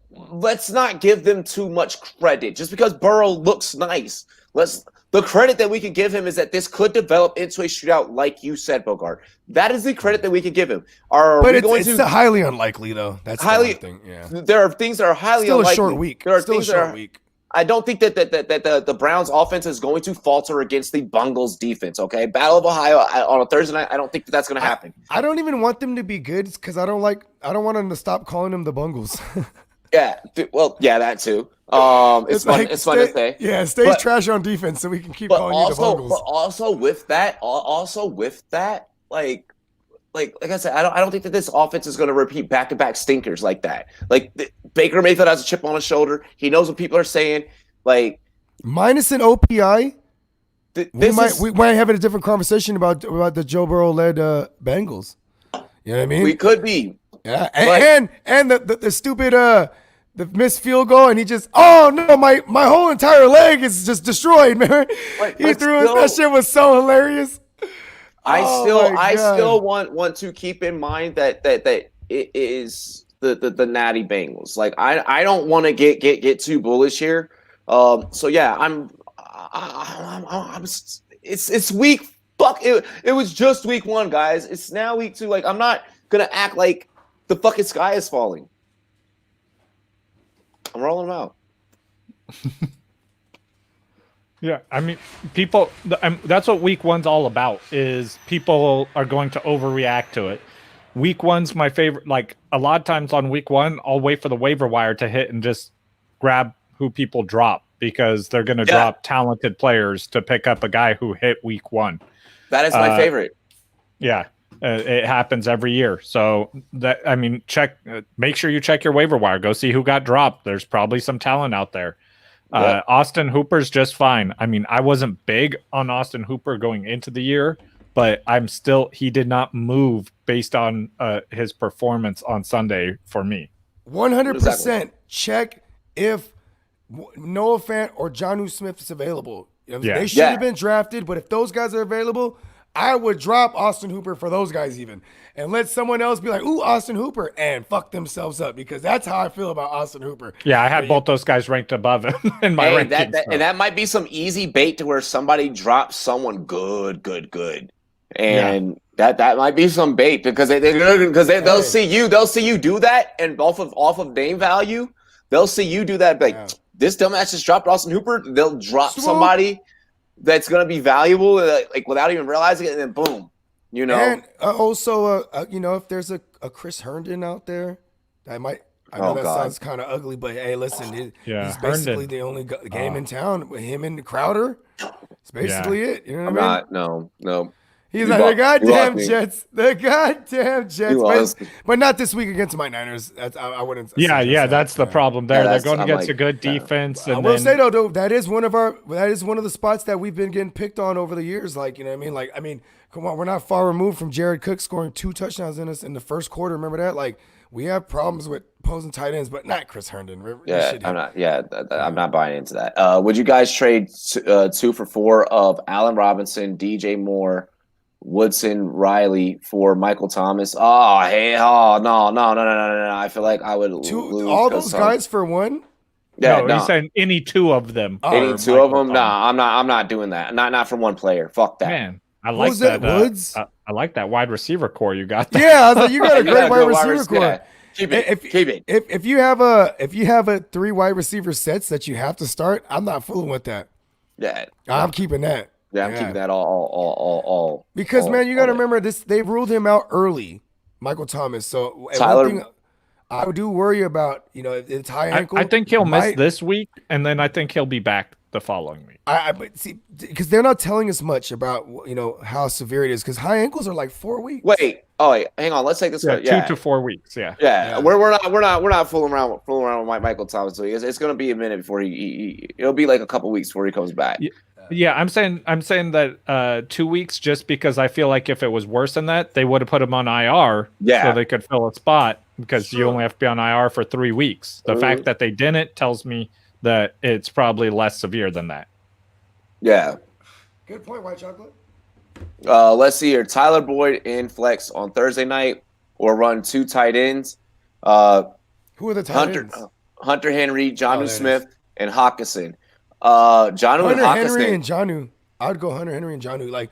let's not give them too much credit. Just because Burrow looks nice, the credit that we can give him is that this could develop into a shootout, like you said, Bogart. That is the credit that we can give him. It's highly unlikely, though. That's highly. Yeah. There are things that are highly unlikely. Still a short week. There are things that are weak. I don't think that the Browns' offense is going to falter against the Bungles' defense. Okay, Battle of Ohio on a Thursday night. I don't think that's going to happen. I don't even want them to be good because I don't want them to stop calling them the Bungles. Yeah, that too. It's fun to say. Yeah, stay trash on defense so we can keep calling you the Bungles. But also with that, like I said, I don't think that this offense is going to repeat back-to-back stinkers like that. Like Baker Mayfield has a chip on his shoulder. He knows what people are saying. Like minus an OPI, we might have a different conversation about the Joe Burrow led Bengals. You know what I mean? We could be. Yeah, and the stupid the missed field goal, and he just my whole entire leg is just destroyed, man. That shit was so hilarious. I still want to keep in mind that it is the Natty Bengals. Like I don't want to get too bullish here. So yeah, I'm it's week. Fuck it. It was just week 1, guys. It's now week 2. Like I'm not gonna act like the fucking sky is falling. I'm rolling them out. Yeah, I mean, that's what week 1's all about, is people are going to overreact to it. Week 1's my favorite. Like, a lot of times on week 1, I'll wait for the waiver wire to hit and just grab who people drop because they're going to drop talented players to pick up a guy who hit week 1. That is my favorite. Yeah. It happens every year. So make sure you check your waiver wire. Go see who got dropped. There's probably some talent out there. Yep. Austin Hooper's just fine. I mean, I wasn't big on Austin Hooper going into the year, but he did not move based on his performance on Sunday for me. 100% check if Noah Fant or Jonnu Smith is available. They should have been drafted, but if those guys are available, I would drop Austin Hooper for those guys even. And let someone else be like, ooh, Austin Hooper, and fuck themselves up, because that's how I feel about Austin Hooper. Yeah, I had both those guys ranked above him in my rankings. And that might be some easy bait to where somebody drops someone good. And that might be some bait because they'll see you do that, and off of name value, they'll see you do that. Like this dumbass just dropped Austin Hooper. They'll drop somebody that's going to be valuable, like without even realizing it, and then boom, And also, if there's a Chris Herndon out there, I know that sounds kind of ugly, but hey, listen, he's basically the only game in town with him and Crowder. It's basically it. You know what I mean? No. He's like, the goddamn me. Jets. The goddamn Jets. But not this week against my Niners. I wouldn't. Yeah, that's the problem there. They're going against a good defense. I will say, though, that is one of the spots that we've been getting picked on over the years. Like, you know what I mean? Like, I mean, come on, we're not far removed from Jared Cook scoring 2 touchdowns in the first quarter. Remember that? Like, we have problems with opposing tight ends, but not Chris Herndon. I'm not buying into that. Would you guys trade 2 for 4 of Allen Robinson, DJ Moore, Woodson, Riley for Michael Thomas? Oh, hey, no. I feel like I would lose all those guys for one. Yeah, no, he's saying any 2 of them. Any 2 of them? Nah, I'm not doing that. Not from one player. Fuck that. Man, I like that. Woods? I like that wide receiver core you got there. Yeah, I was like, you got a great wide receiver core. Yeah. Keep it. If you have a 3 wide receiver sets that you have to start, I'm not fooling with that. Yeah, I'm keeping that. Yeah, I'm keeping that all. Because man, you got to remember this. They ruled him out early, Michael Thomas. So Tyler, one thing I do worry about, it's high ankle. I think he'll miss this week, and then I think he'll be back the following week. But see, because they're not telling us much about how severe it is. Because high ankles are like 4 weeks. Wait, hang on. Let's take this. 2 to 4 weeks. Yeah. We're not fooling around with Michael Thomas. So it's going to be a minute before it'll be like a couple weeks before he comes back. Yeah, I'm saying that 2 weeks, just because I feel like if it was worse than that, they would have put him on IR so they could fill a spot, because you only have to be on IR for 3 weeks. The fact that they didn't tells me that it's probably less severe than that. Yeah. Good point, White Chocolate. Let's see here. Tyler Boyd in flex on Thursday night, or run 2 tight ends. Who are the tight ends? Hunter Henry, Jonnu Smith, and Hawkinson. Henry and Jonnu. I would go Hunter Henry and Jonnu. Like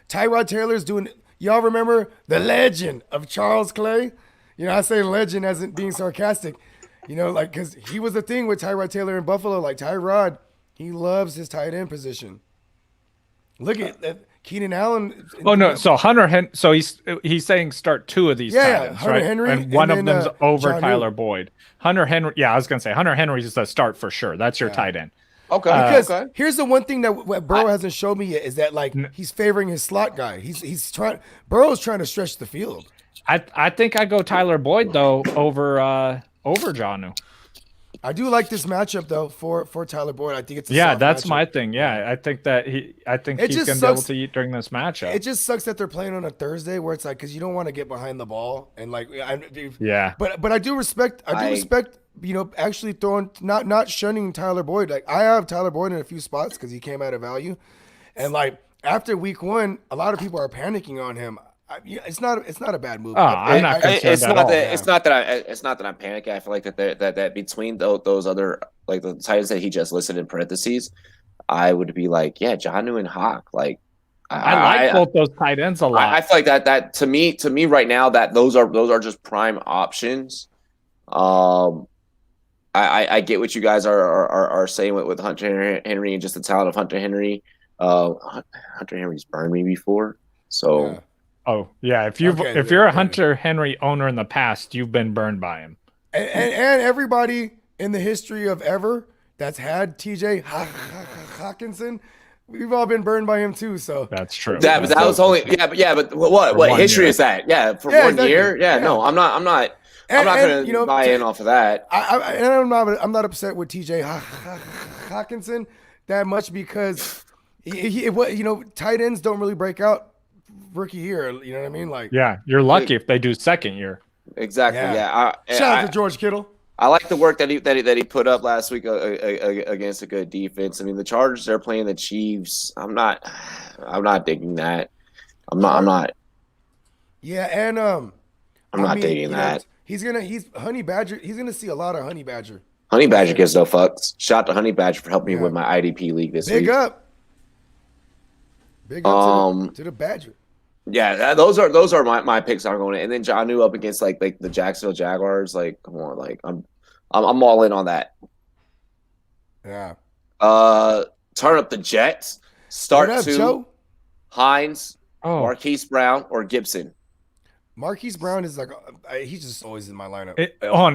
Tyrod Taylor's doing. Y'all remember the legend of Charles Clay? I say legend as being sarcastic. Because he was the thing with Tyrod Taylor in Buffalo. Like Tyrod, he loves his tight end position. Look at Keenan Allen. Oh no! So So he's saying start 2 of these tight ends, Hunter right? Henry, and one of them's over Jonnu. Tyler Boyd. Hunter Henry. Yeah, I was gonna say Hunter Henry's just a start for sure. That's your tight end. Okay. Because here's the one thing that Burrow hasn't showed me yet is that he's favoring his slot guy. Burrow's trying to stretch the field. I think I go Tyler Boyd though over Jonnu. I do like this matchup though for Tyler Boyd. I think it's that's matchup. my thing. Yeah, I think he's gonna be able to eat during this matchup. It just sucks that they're playing on a Thursday where it's like, because you don't want to get behind the ball and But I do respect. Actually throwing not shunning Tyler Boyd. Like I have Tyler Boyd in a few spots because he came at a value, and after week 1, a lot of people are panicking on him. It's not a bad move. I'm not concerned at all. It's not that I'm panicking. I feel like that between those other, like the titles that he just listed in parentheses, I would be like, yeah, Jonnu and Hawk. Like I like both those tight ends a lot. I feel like that to me right now, that those are just prime options. I get what you guys are saying with Hunter Henry and just the talent of Hunter Henry. Hunter Henry's burned me before, so. Yeah. Oh yeah, if you're a Hunter Henry owner in the past, you've been burned by him. And everybody in the history of ever that's had TJ Hawkinson, we've all been burned by him too. So that's true. That was only but what history is that? Yeah, for 1 year. Yeah, no, I'm not going to buy in off of that. I'm not upset with TJ Hawkinson that much because tight ends don't really break out rookie year. You know what I mean? Like, yeah, you're lucky if they do second year. Exactly. Yeah. Shout out to George Kittle. I like the work that he put up last week against a good defense. I mean, the Chargers, they're playing the Chiefs. I'm not digging that. I'm not. Yeah, and I'm not digging that. He's Honey Badger. He's gonna see a lot of Honey Badger. Honey Badger gives no fucks. Shout out to Honey Badger for helping me with my IDP league this week. Big up to the Badger. Yeah, those are my picks. I'm going to, and then Jonnu up against like the Jacksonville Jaguars. Like, come on, like I'm all in on that. Yeah. Turn up the Jets. Start Joe? Hines, Marquise Brown, or Gibson. Marquise Brown is like he's just always in my lineup.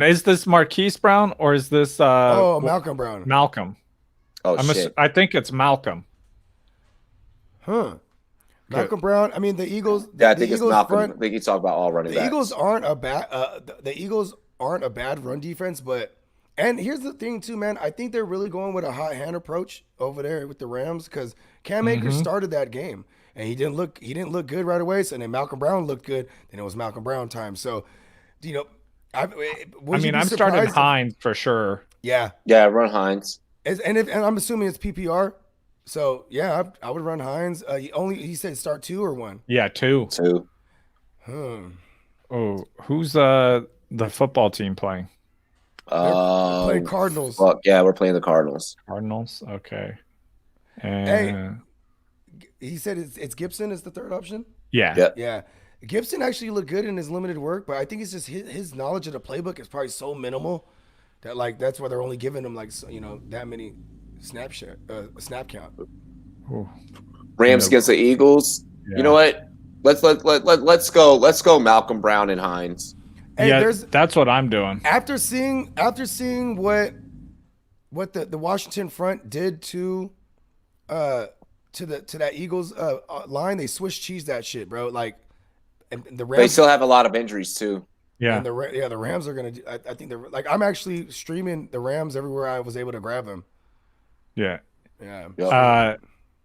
Is this Marquise Brown or is this Malcolm Brown? Malcolm. Oh shit! I think it's Malcolm. Huh. Malcolm Brown. I mean, the Eagles. I think it's Malcolm. I think you talk about all running backs. The Eagles aren't a bad. The Eagles aren't a bad run defense, but and here's the thing too, man. I think they're really going with a hot hand approach over there with the Rams because Cam Akers started that game and he didn't look good right away. So then Malcolm Brown looked good. Then it was Malcolm Brown time. So, I'm starting Hines for sure. Yeah, run Hines. And I'm assuming it's PPR. So yeah, I would run Hines. He said start 2 or 1. Yeah, 2. Oh, who's the football team playing? They're playing Cardinals. Fuck yeah, we're playing the Cardinals. Cardinals, okay. Hey, he said it's Gibson is the third option. Yeah, yep. Yeah. Gibson actually looked good in his limited work, but I think it's just his knowledge of the playbook is probably so minimal that that's why they're only giving him that many snap count. Ooh. Rams against the Eagles. Yeah. You know what? Let's go Malcolm Brown and Hines. Hey, that's what I'm doing. After seeing what the Washington front did to that Eagles line, they Swiss cheese that shit, bro. Like, and the Rams, they still have a lot of injuries too. Yeah, and the Rams are gonna. I think they're like I'm actually streaming the Rams everywhere I was able to grab them. Yeah. Yeah.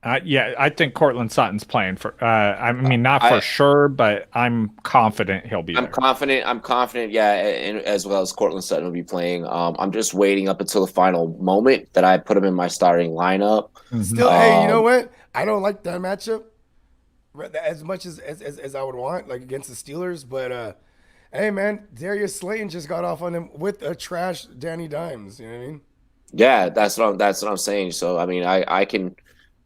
I think Cortland Sutton's playing for. Not for sure, but I'm confident he'll be. I'm confident. Yeah, and as well as Cortland Sutton will be playing. I'm just waiting up until the final moment that I put him in my starting lineup. Still, hey, you know what? I don't like that matchup as much as I would want, like against the Steelers. But hey, man, Darius Slayton just got off on him with a trash Danny Dimes. You know what I mean? Yeah, that's what I'm saying. So I mean, I can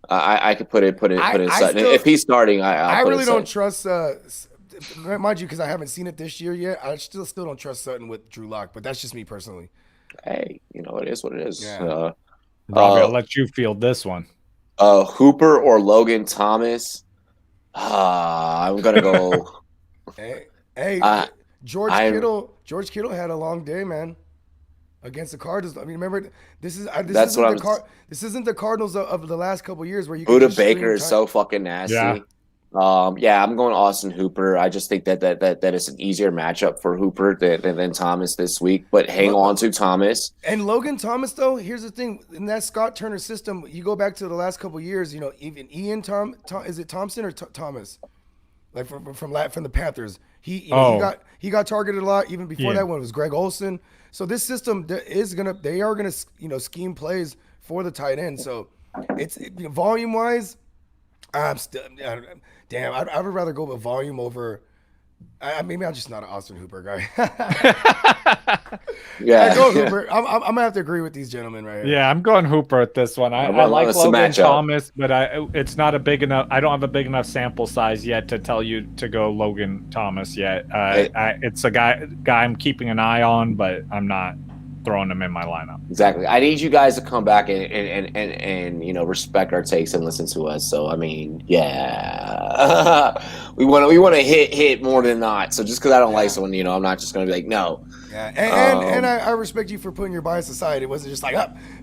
put it in Sutton. If he's starting, I really don't trust. Mind you, because I haven't seen it this year yet. I still don't trust Sutton with Drew Lock, but that's just me personally. Hey, it is what it is. Yeah. Robbie, I'll let you field this one. Hooper or Logan Thomas? I'm gonna go. George Kittle had a long day, man. Against the Cardinals, I mean, remember this isn't the Cardinals of the last couple of years where you. Buda Baker is so fucking nasty. Yeah. I'm going Austin Hooper. I just think that is an easier matchup for Hooper than Thomas this week. But hang on to Thomas. And Logan Thomas, though, here's the thing: in that Scott Turner system, you go back to the last couple of years. Even Ian is it Thompson or Thomas? Like from the Panthers, he got targeted a lot. Even before that one, it was Greg Olsen. So this system they are gonna scheme plays for the tight end. So it's volume wise, I'd would rather go with volume over. Maybe I'm just not an Austin Hooper guy. Yeah, go Hooper. I'm gonna have to agree with these gentlemen right here. Yeah, I'm going Hooper at this one. I like Logan Thomas, but it's not a big enough. I don't have a big enough sample size yet to tell you to go Logan Thomas yet. It's a guy I'm keeping an eye on, but I'm not throwing him in my lineup. Exactly. I need you guys to come back and respect our takes and listen to us. So I mean, yeah, we want to hit more than not. So just because I don't like someone, I'm not just going to be like no. Yeah, and I respect you for putting your bias aside. It wasn't just like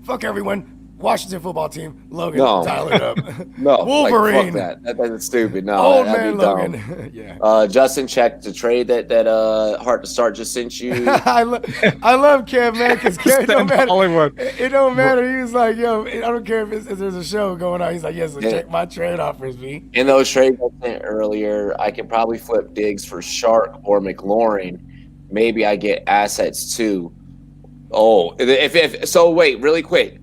fuck everyone. Washington football team, Logan, dial it up. No, Wolverine. Fuck that. That's stupid. No, old man Logan. Yeah. Justin, check the trade that Heart to Start just sent you. I love Kev, man, because Kev don't matter. Hollywood. It don't matter. He was like, yo, I don't care if there's a show going on. He's like, yes, check my trade offers, B. In those trades I sent earlier, I can probably flip Diggs for Shark or McLaurin. Maybe I get assets too. Oh, wait, really quick.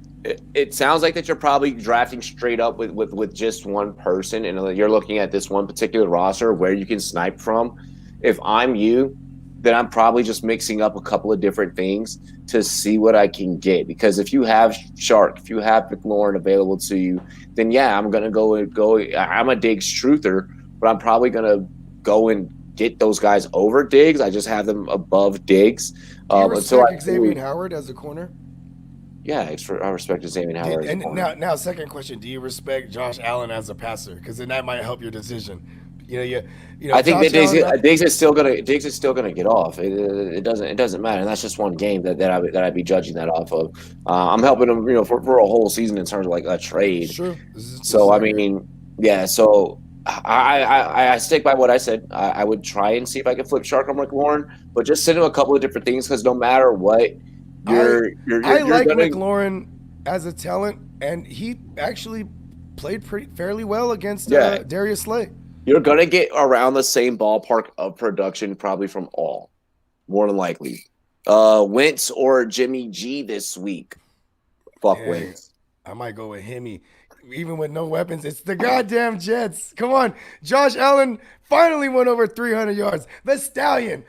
It sounds like that you're probably drafting straight up with just one person, and you're looking at this one particular roster where you can snipe from. If I'm you, then I'm probably just mixing up a couple of different things to see what I can get. Because if you have Shark, if you have McLaurin available to you, then yeah, I'm gonna go. I'm a Diggs truther, but I'm probably gonna go and get those guys over Diggs. I just have them above Diggs. Do you respect Xavier Howard as a corner? Yeah, I respect Xavier Howard. And now, second question: do you respect Josh Allen as a passer? Because then that might help your decision. I think that Diggs is still gonna get off. It doesn't matter. And that's just one game that I'd be judging that off of. I'm helping him, for a whole season in terms of like a trade. Sure. So I mean, yeah. So I stick by what I said. I would try and see if I could flip Shark on McLaurin, but just send him a couple of different things because no matter what, I you're like gonna McLaurin as a talent, and he actually played fairly well against Darius Slay. You're gonna get around the same ballpark of production probably from all, more than likely. Wentz or Jimmy G this week. Fuck Wentz. I might go with Himmy. Even with no weapons, it's the goddamn Jets. Come on. Josh Allen finally went over 300 yards. The Stallion.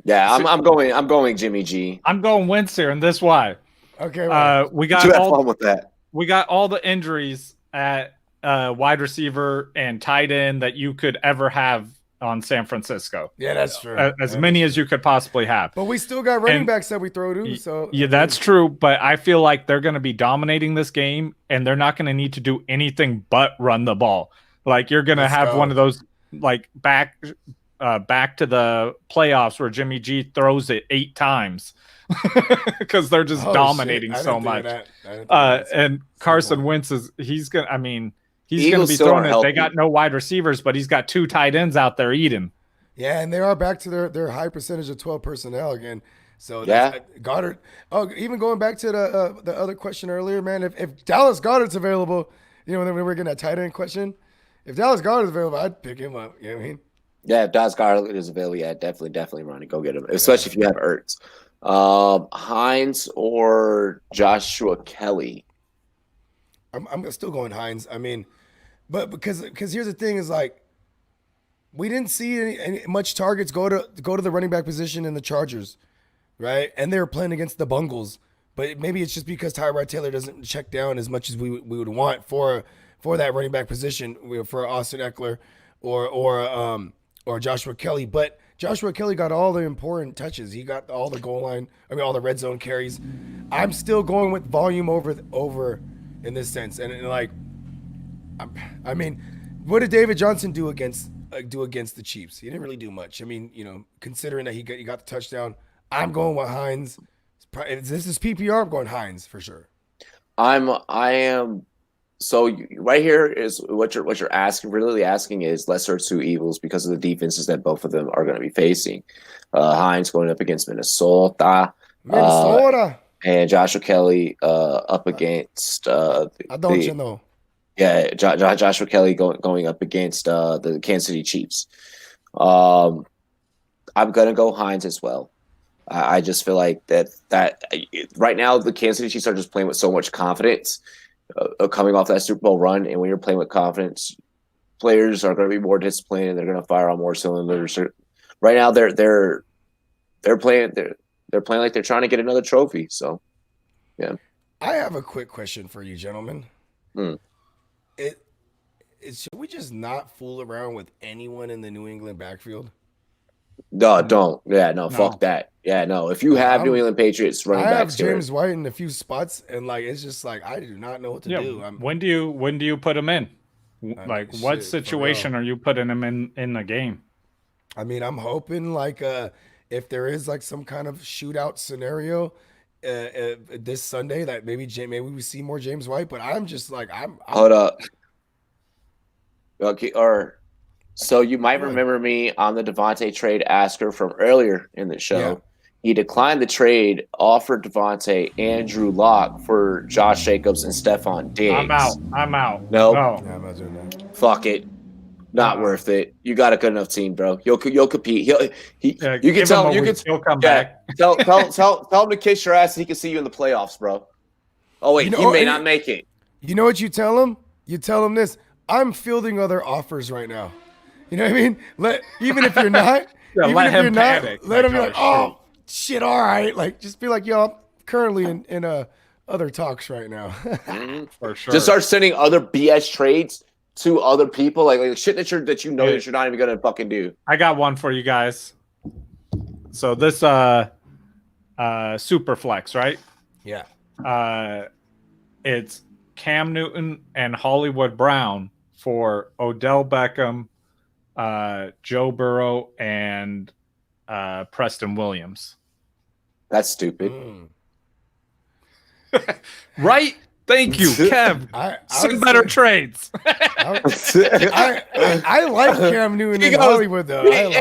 Yeah, I'm going Jimmy G. I'm going Wentz here, and this why. Okay. Well, we got fun with that. We got all the injuries at wide receiver and tight end that you could ever have on San Francisco. Yeah, that's true. As many as you could possibly have. But we still got running backs that we throw to. So yeah, that's true. But I feel like they're going to be dominating this game, and they're not going to need to do anything but run the ball. Like you're going to have one of those like back to the playoffs where Jimmy G throws it 8 times because they're just dominating so much. And Carson Wentz he's going to be throwing it. They got no wide receivers, but he's got 2 tight ends out there eating. Yeah, and they are back to their high percentage of 12 personnel again. So Goddard. Oh, even going back to the other question earlier, man. If Dallas Goedert's available, then we're getting a tight end question. If Dallas Goedert's available, I'd pick him up. You know what I mean? Yeah, if Dallas Goedert is available, yeah, definitely run and go get him. Especially if you have Ertz, Hines or Joshua Kelly. I'm still going Hines. I mean, but because here's the thing is like we didn't see any much targets go to the running back position in the Chargers, right? And they were playing against the Bungles, but maybe it's just because Tyrod Taylor doesn't check down as much as we would want for that running back position for Austin Eckler or Joshua Kelly. But Joshua Kelly got all the important touches. He got all the goal line. All the red zone carries. I'm still going with volume over in this sense, and like. I mean, what did David Johnson do against the Chiefs? He didn't really do much. I mean, considering that he got the touchdown, I'm going with Hines. If this is PPR, I'm going Hines for sure. I am. So right here is what you're really asking is lesser of 2 evils because of the defenses that both of them are going to be facing. Hines going up against Minnesota. And Joshua Kelly up against. Yeah, Joshua Kelly going up against the Kansas City Chiefs. I'm gonna go Hines as well. I just feel like that right now the Kansas City Chiefs are just playing with so much confidence, coming off that Super Bowl run. And when you're playing with confidence, players are going to be more disciplined and they're going to fire on more cylinders. Right now, they're playing like they're trying to get another trophy. So, yeah. I have a quick question for you, gentlemen. Should we just not fool around with anyone in the New England backfield? No, don't. Yeah, no, fuck that. Yeah, no. If you have New England Patriots running backs, I have James White in a few spots, and like it's just like I do not know what to do. When do you put him in? Like, what situation are you putting him in the game? I mean, I'm hoping like if there is like some kind of shootout scenario this Sunday that maybe we see more James White, but I'm just like hold up. Okay, so you might remember me on the Devontae trade asker from earlier in the show. Yeah. He declined the trade, offered Devontae and Drew Lock for Josh Jacobs and Stephon Diggs. I'm out. No. Yeah, I'm not doing that. Fuck it. Not worth it. You got a good enough team, bro. You'll compete. You can tell him. He'll come back. Tell him to kiss your ass so he can see you in the playoffs, bro. Oh wait, he may not make it. You know what you tell him? You tell him this. I'm fielding other offers right now. You know what I mean? Even if you're not, let him panic. Let him be like, oh shit, all right. Like just be like, yo, I'm currently in other talks right now. For sure. Just start sending other BS trades to other people, like shit that you're not even gonna fucking do. I got one for you guys. So this super flex, right? Yeah. It's Cam Newton and Hollywood Brown for Odell Beckham, Joe Burrow, and Preston Williams. That's stupid. Right? Thank you, Kev. Some better trades. I like Cam Newton in Hollywood, though. That's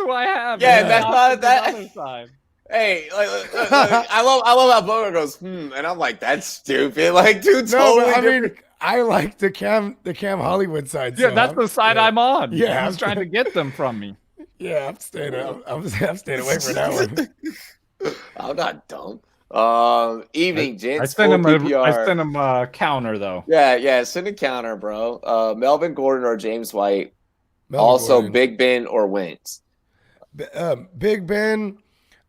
who I have. Yeah, that's not that. Other side. Hey, I love how Boner goes, and I'm like, that's stupid. Like, dude, totally different. I like the Cam Hollywood side. Yeah, so that's the side I'm on. Yeah, I was trying to get them from me. Yeah, I'm staying away from that one. I'm not dumb. Evening, gents. I sent him a counter though. Yeah, send a counter, bro. Melvin Gordon or James White. Gordon. Big Ben or Wentz. Big Ben.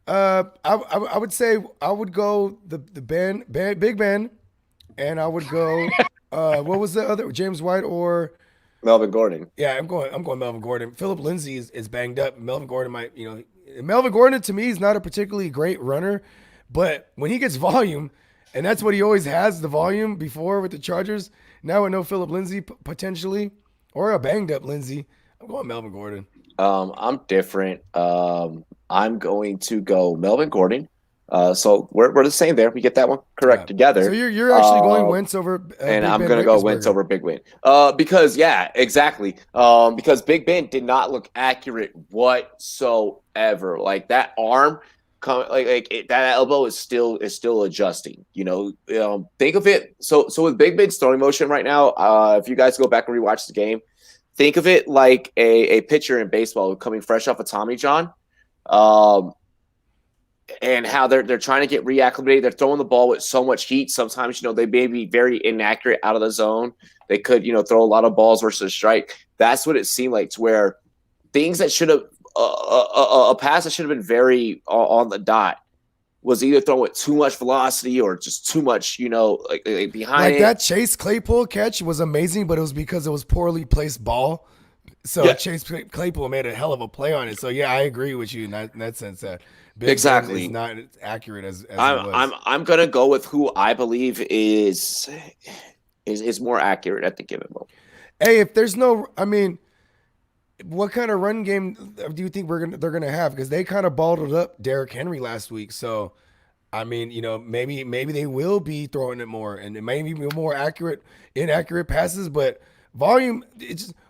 I would say I would go the Big Ben, and I would go. What was the other? James White or Melvin Gordon? Yeah, I'm going Melvin Gordon. Philip Lindsay is banged up. Melvin Gordon might, Melvin Gordon to me is not a particularly great runner, but when he gets volume, and that's what he always has, the volume before with the Chargers. Now I know Philip Lindsay potentially, or a banged up Lindsay. I'm going Melvin Gordon. I'm different. I'm going to go Melvin Gordon. So we're the same there. We get that one correct together. So you're actually going Wentz over, and I'm going to go Wentz over Big Ben. Because exactly. Because Big Ben did not look accurate whatsoever. Like that arm, that elbow is still adjusting. Think of it. So with Big Ben's throwing motion right now, if you guys go back and rewatch the game, think of it like a pitcher in baseball coming fresh off of Tommy John. And how they're trying to get reacclimated. They're throwing the ball with so much heat. Sometimes, they may be very inaccurate out of the zone. They could, throw a lot of balls versus a strike. That's what it seemed like, to where things that should have a pass that should have been very on the dot was either thrown with too much velocity or just too much, like behind. Like that Chase Claypool catch was amazing, but it was because it was poorly placed ball. So Chase Claypool made a hell of a play on it. So yeah, I agree with you in that sense that Big Ben is not accurate as it was. I'm gonna go with who I believe is more accurate at the given moment. Hey, if there's no, what kind of run game do you think they're gonna have? Because they kind of balled up Derrick Henry last week. So, maybe they will be throwing it more, and it may be more inaccurate passes, but volume.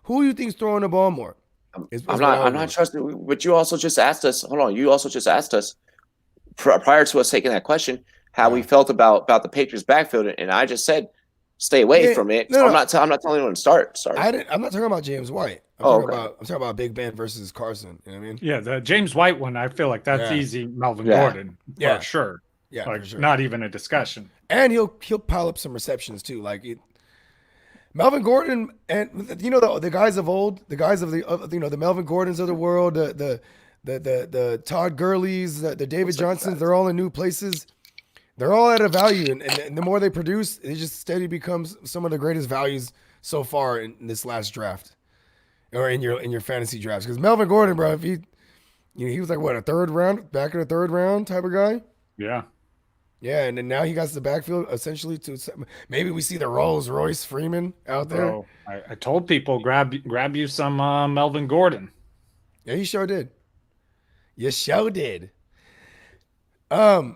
Who do you think's throwing the ball more? I'm not trusting. But you also just asked us. Hold on. You also just asked us prior to us taking that question how we felt about the Patriots backfield, and I just said stay away from it. I'm not telling anyone to start. Sorry. I'm not talking about James White. I'm talking about Big Ben versus Carson. You know what I mean? Yeah, the James White one. I feel like that's easy. Melvin Gordon, for sure. Yeah, like for sure. Not even a discussion. And he'll pile up some receptions too. Melvin Gordon and the guys of old, the guys of the Melvin Gordons of the world, the Todd Gurleys, the David Johnsons, they're all in new places. They're all at a value, and the more they produce, it just steady becomes some of the greatest values so far in this last draft, or in your fantasy drafts. Because Melvin Gordon, bro, if he was like what, back in the third round type of guy. Yeah. Yeah, and then now he got the backfield essentially to maybe we see the Rolls Royce Freeman out there. Bro, I told people grab you some Melvin Gordon. Yeah, you sure did. You sure did. Man,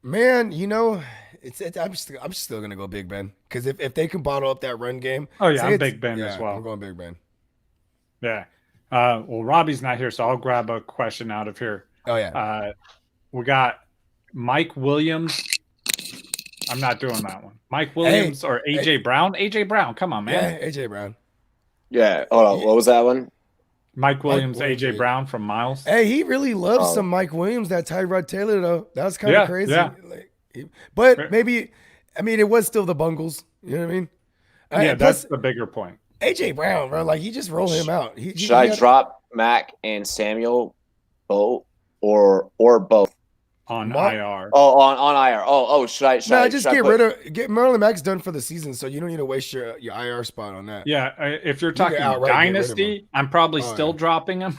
I'm still gonna go Big Ben because if they can bottle up that run game. Oh yeah, I'm Big Ben as well. I'm going Big Ben. Yeah. Well, Robbie's not here, so I'll grab a question out of here. Oh yeah. We got Mike Williams. I'm not doing that one. Mike Williams or AJ Brown. AJ Brown, come on, man. Yeah, AJ Brown. Yeah. Hold on. What was that one? Mike Williams, AJ Brown from Miles. Hey, he really loves some Mike Williams. That Tyrod Taylor though, that was kind of crazy. Yeah. But maybe, it was still the Bungles. You know what I mean? Yeah, that's the bigger point. AJ Brown, bro, he just rolled him out. Should I drop Mac and Samuel both or both? On IR. Oh, on IR. Oh, should I just get Marlon Mack's done for the season, so you don't need to waste your IR spot on that. Yeah, if you're talking dynasty, I'm probably still dropping him.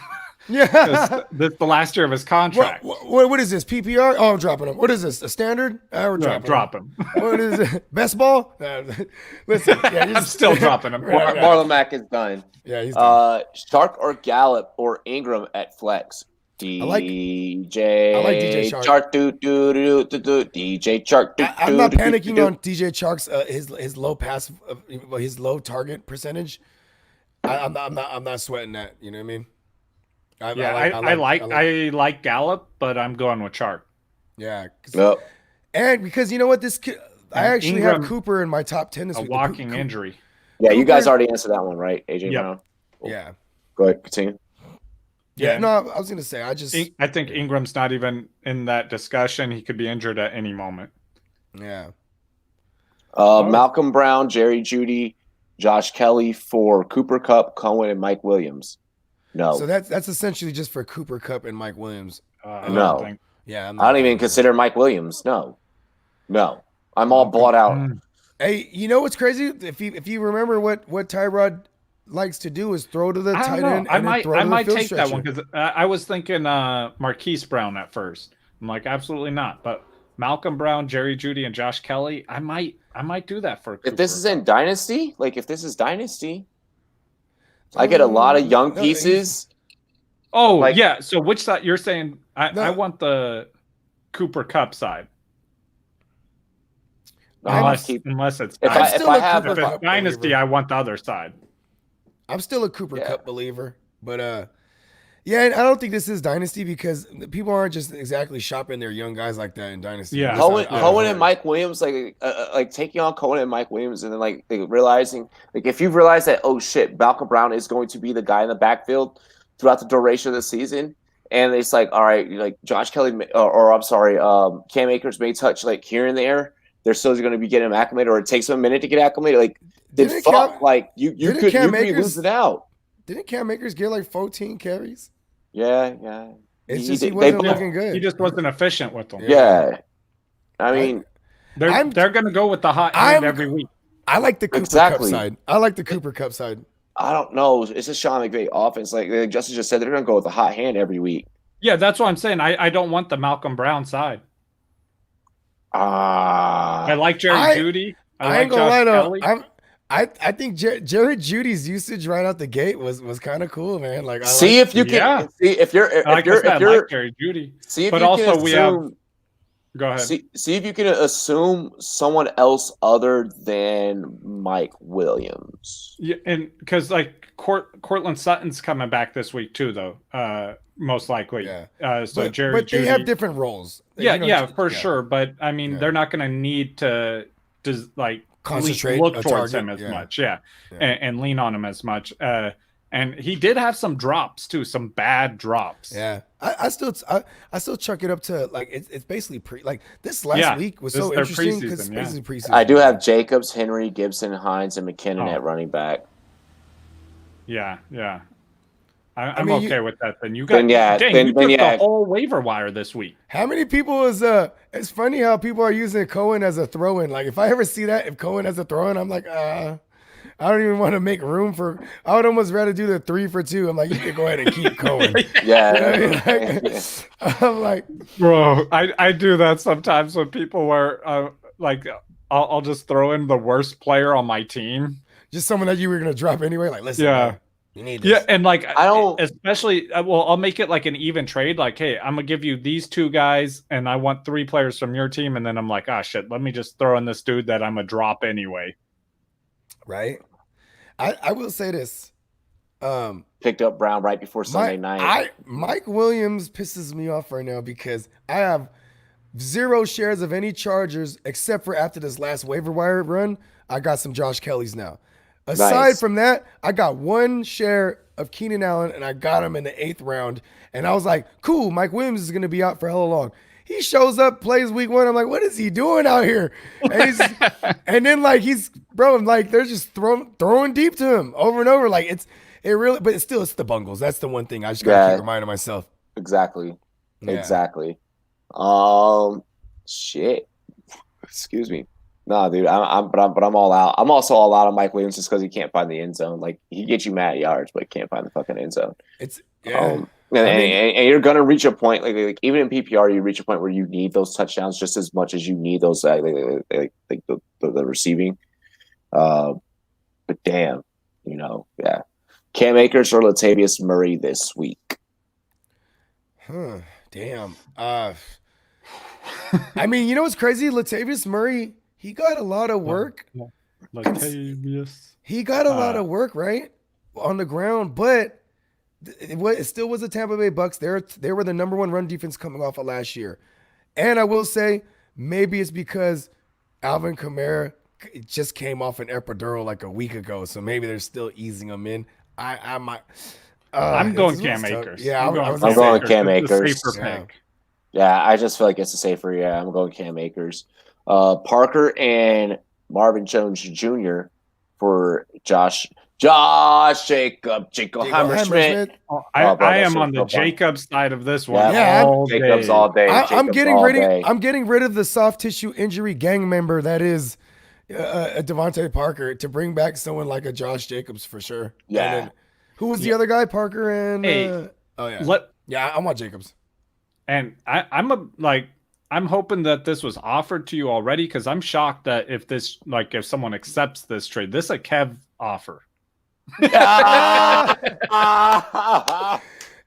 Yeah, this is the last year of his contract. What is this PPR? Oh, I'm dropping him. What is this? A standard? We're dropping drop him. What is it? Best ball? Listen, I'm still dropping him. Marlon Mack is done. Yeah, he's done. Shark or Gallup or Ingram at flex. DJ. I like DJ Shark. Chark, DJ Chark. I'm not panicking on DJ Chark's his low pass, his low target percentage. I'm not sweating that. You know what I mean? I like Gallup, but I'm going with Chark. Yeah. Yep. And because you know what, I actually Ingram, have Cooper in my top 10 this week. A walking injury. Yeah, you guys already answered that one, right? AJ Yep. Brown. Cool. Yeah. Go ahead, continue. Yeah. No, I was gonna say I think Ingram's not even in that discussion. He could be injured at any moment. Yeah. Malcolm Brown, Jerry Jeudy, Josh Kelly for Cooper Kupp, Cohen, and Mike Williams. No. So that's essentially just for Cooper Kupp and Mike Williams. No. Yeah. I don't even consider Mike Williams. No. I'm all bought out. Hey, you know what's crazy? If you remember what Tyrod likes to do is throw to the tight end. I might take that one because I was thinking Marquise Brown at first. I'm like, absolutely not. But Malcolm Brown, Jerry Jeudy, and Josh Kelly, I might do that for. If this is in Dynasty, I get a lot of young pieces. Oh, yeah. So which side you're saying? I want the Cooper Kupp side. Unless it's if it's Dynasty, I want the other side. I'm still a Cooper Kupp believer, but yeah, and I don't think this is Dynasty because people aren't just exactly shopping their young guys like that in Dynasty. Yeah, Cohen and Mike Williams, like taking on Cohen and Mike Williams, and then like realizing, like if you realize that, oh shit, Malcolm Brown is going to be the guy in the backfield throughout the duration of the season, and it's like, all right, like Josh Kelly or I'm sorry, Cam Akers may touch like here and there. They're still going to be getting him acclimated, or it takes them a minute to get acclimated. Like, you could be losing out. Didn't Cam Akers get like 14 carries? Yeah. It's just he wasn't looking good. He just wasn't efficient with them. Yeah. I mean, they're going to go with the hot hand every week. I like the Cooper Kupp side. I like the Cooper Kupp side. I don't know. It's a Sean McVay offense. Like Justin just said, they're going to go with the hot hand every week. Yeah, that's what I'm saying. I don't want the Malcolm Brown side. I like Jerry Jeudy. I ain't gonna lie though. I think Jerry Judy's usage right out the gate was kind of cool, man. Like, if you're Jerry Jeudy. See if but you also can we assume, have. Go ahead. See if you can assume someone else other than Mike Williams. Yeah, and because like Cortland Sutton's coming back this week too, though. Most likely. Yeah. So Jerry, but they have different roles. For sure. But I mean, they're not going to need to like concentrate, look towards him as much, and lean on him as much. And he did have some drops too, some bad drops. Yeah, I still chuck it up to like it's basically like this last week was so interesting because it's basically preseason. I do have Jacobs, Henry, Gibson, Hines, and McKinnon at running back. Yeah. I'm okay with that. Then you got the whole waiver wire this week. How many people is it's funny how people are using Cohen as a throw-in. Like if I ever see that, if Cohen has a throw-in, I'm like, I don't even want to make room for. I would almost rather do the 3 for 2. I'm like, you can go ahead and keep Cohen. I'm like, bro, I do that sometimes when people were like, I'll just throw in the worst player on my team, just someone that you were gonna drop anyway. Like, listen, man, you need this. Yeah, and like I don't, especially I'll make it like an even trade. Like, hey, I'm gonna give you these 2 guys, and I want 3 players from your team, and then I'm like, shit, let me just throw in this dude that I'm gonna drop anyway. Right. I will say this. Picked up Brown right before Sunday night. Mike Williams pisses me off right now because I have 0 shares of any Chargers except for after this last waiver wire run. I got some Josh Kellys now. Aside from that, I got 1 share of Keenan Allen, and I got him in the 8th round. And I was like, cool, Mike Williams is going to be out for hella long. He shows up, plays week 1. I'm like, what is he doing out here? And then like they're just throwing deep to him over and over. Like it's the Bungles. That's the one thing I just gotta keep reminding myself. Exactly. Shit. Excuse me. No, dude, I'm all out. I'm also all out on Mike Williams just because he can't find the end zone. Like he gets you mad yards, but can't find the fucking end zone. And you're gonna reach a point like even in PPR, you reach a point where you need those touchdowns just as much as you need those the receiving. But damn, Cam Akers or Latavius Murray this week. Damn. I mean, you know what's crazy? Latavius Murray, he got a lot of work. Latavius. He got a lot of work, right? On the ground, but it still was the Tampa Bay Bucks. They were the number one run defense coming off of last year. And I will say, maybe it's because Alvin Kamara just came off an epidural like a week ago, so maybe they're still easing him in. I might. I'm going Cam Akers. Yeah, I'm going Cam Akers. Pick. Yeah, I just feel like it's a safer. Yeah, I'm going Cam Akers. Parker and Marvin Jones Jr. for Josh Jacob Hammerschmidt. I am on the Jacobs side of this one. Yeah, Jacobs all day. I'm getting rid of the soft tissue injury gang member that is Devontae Parker to bring back someone like a Josh Jacobs for sure. Yeah. Who was the other guy? Parker and I want Jacobs. And I'm hoping that this was offered to you already, because I'm shocked that if someone accepts this trade, this is a Kev offer.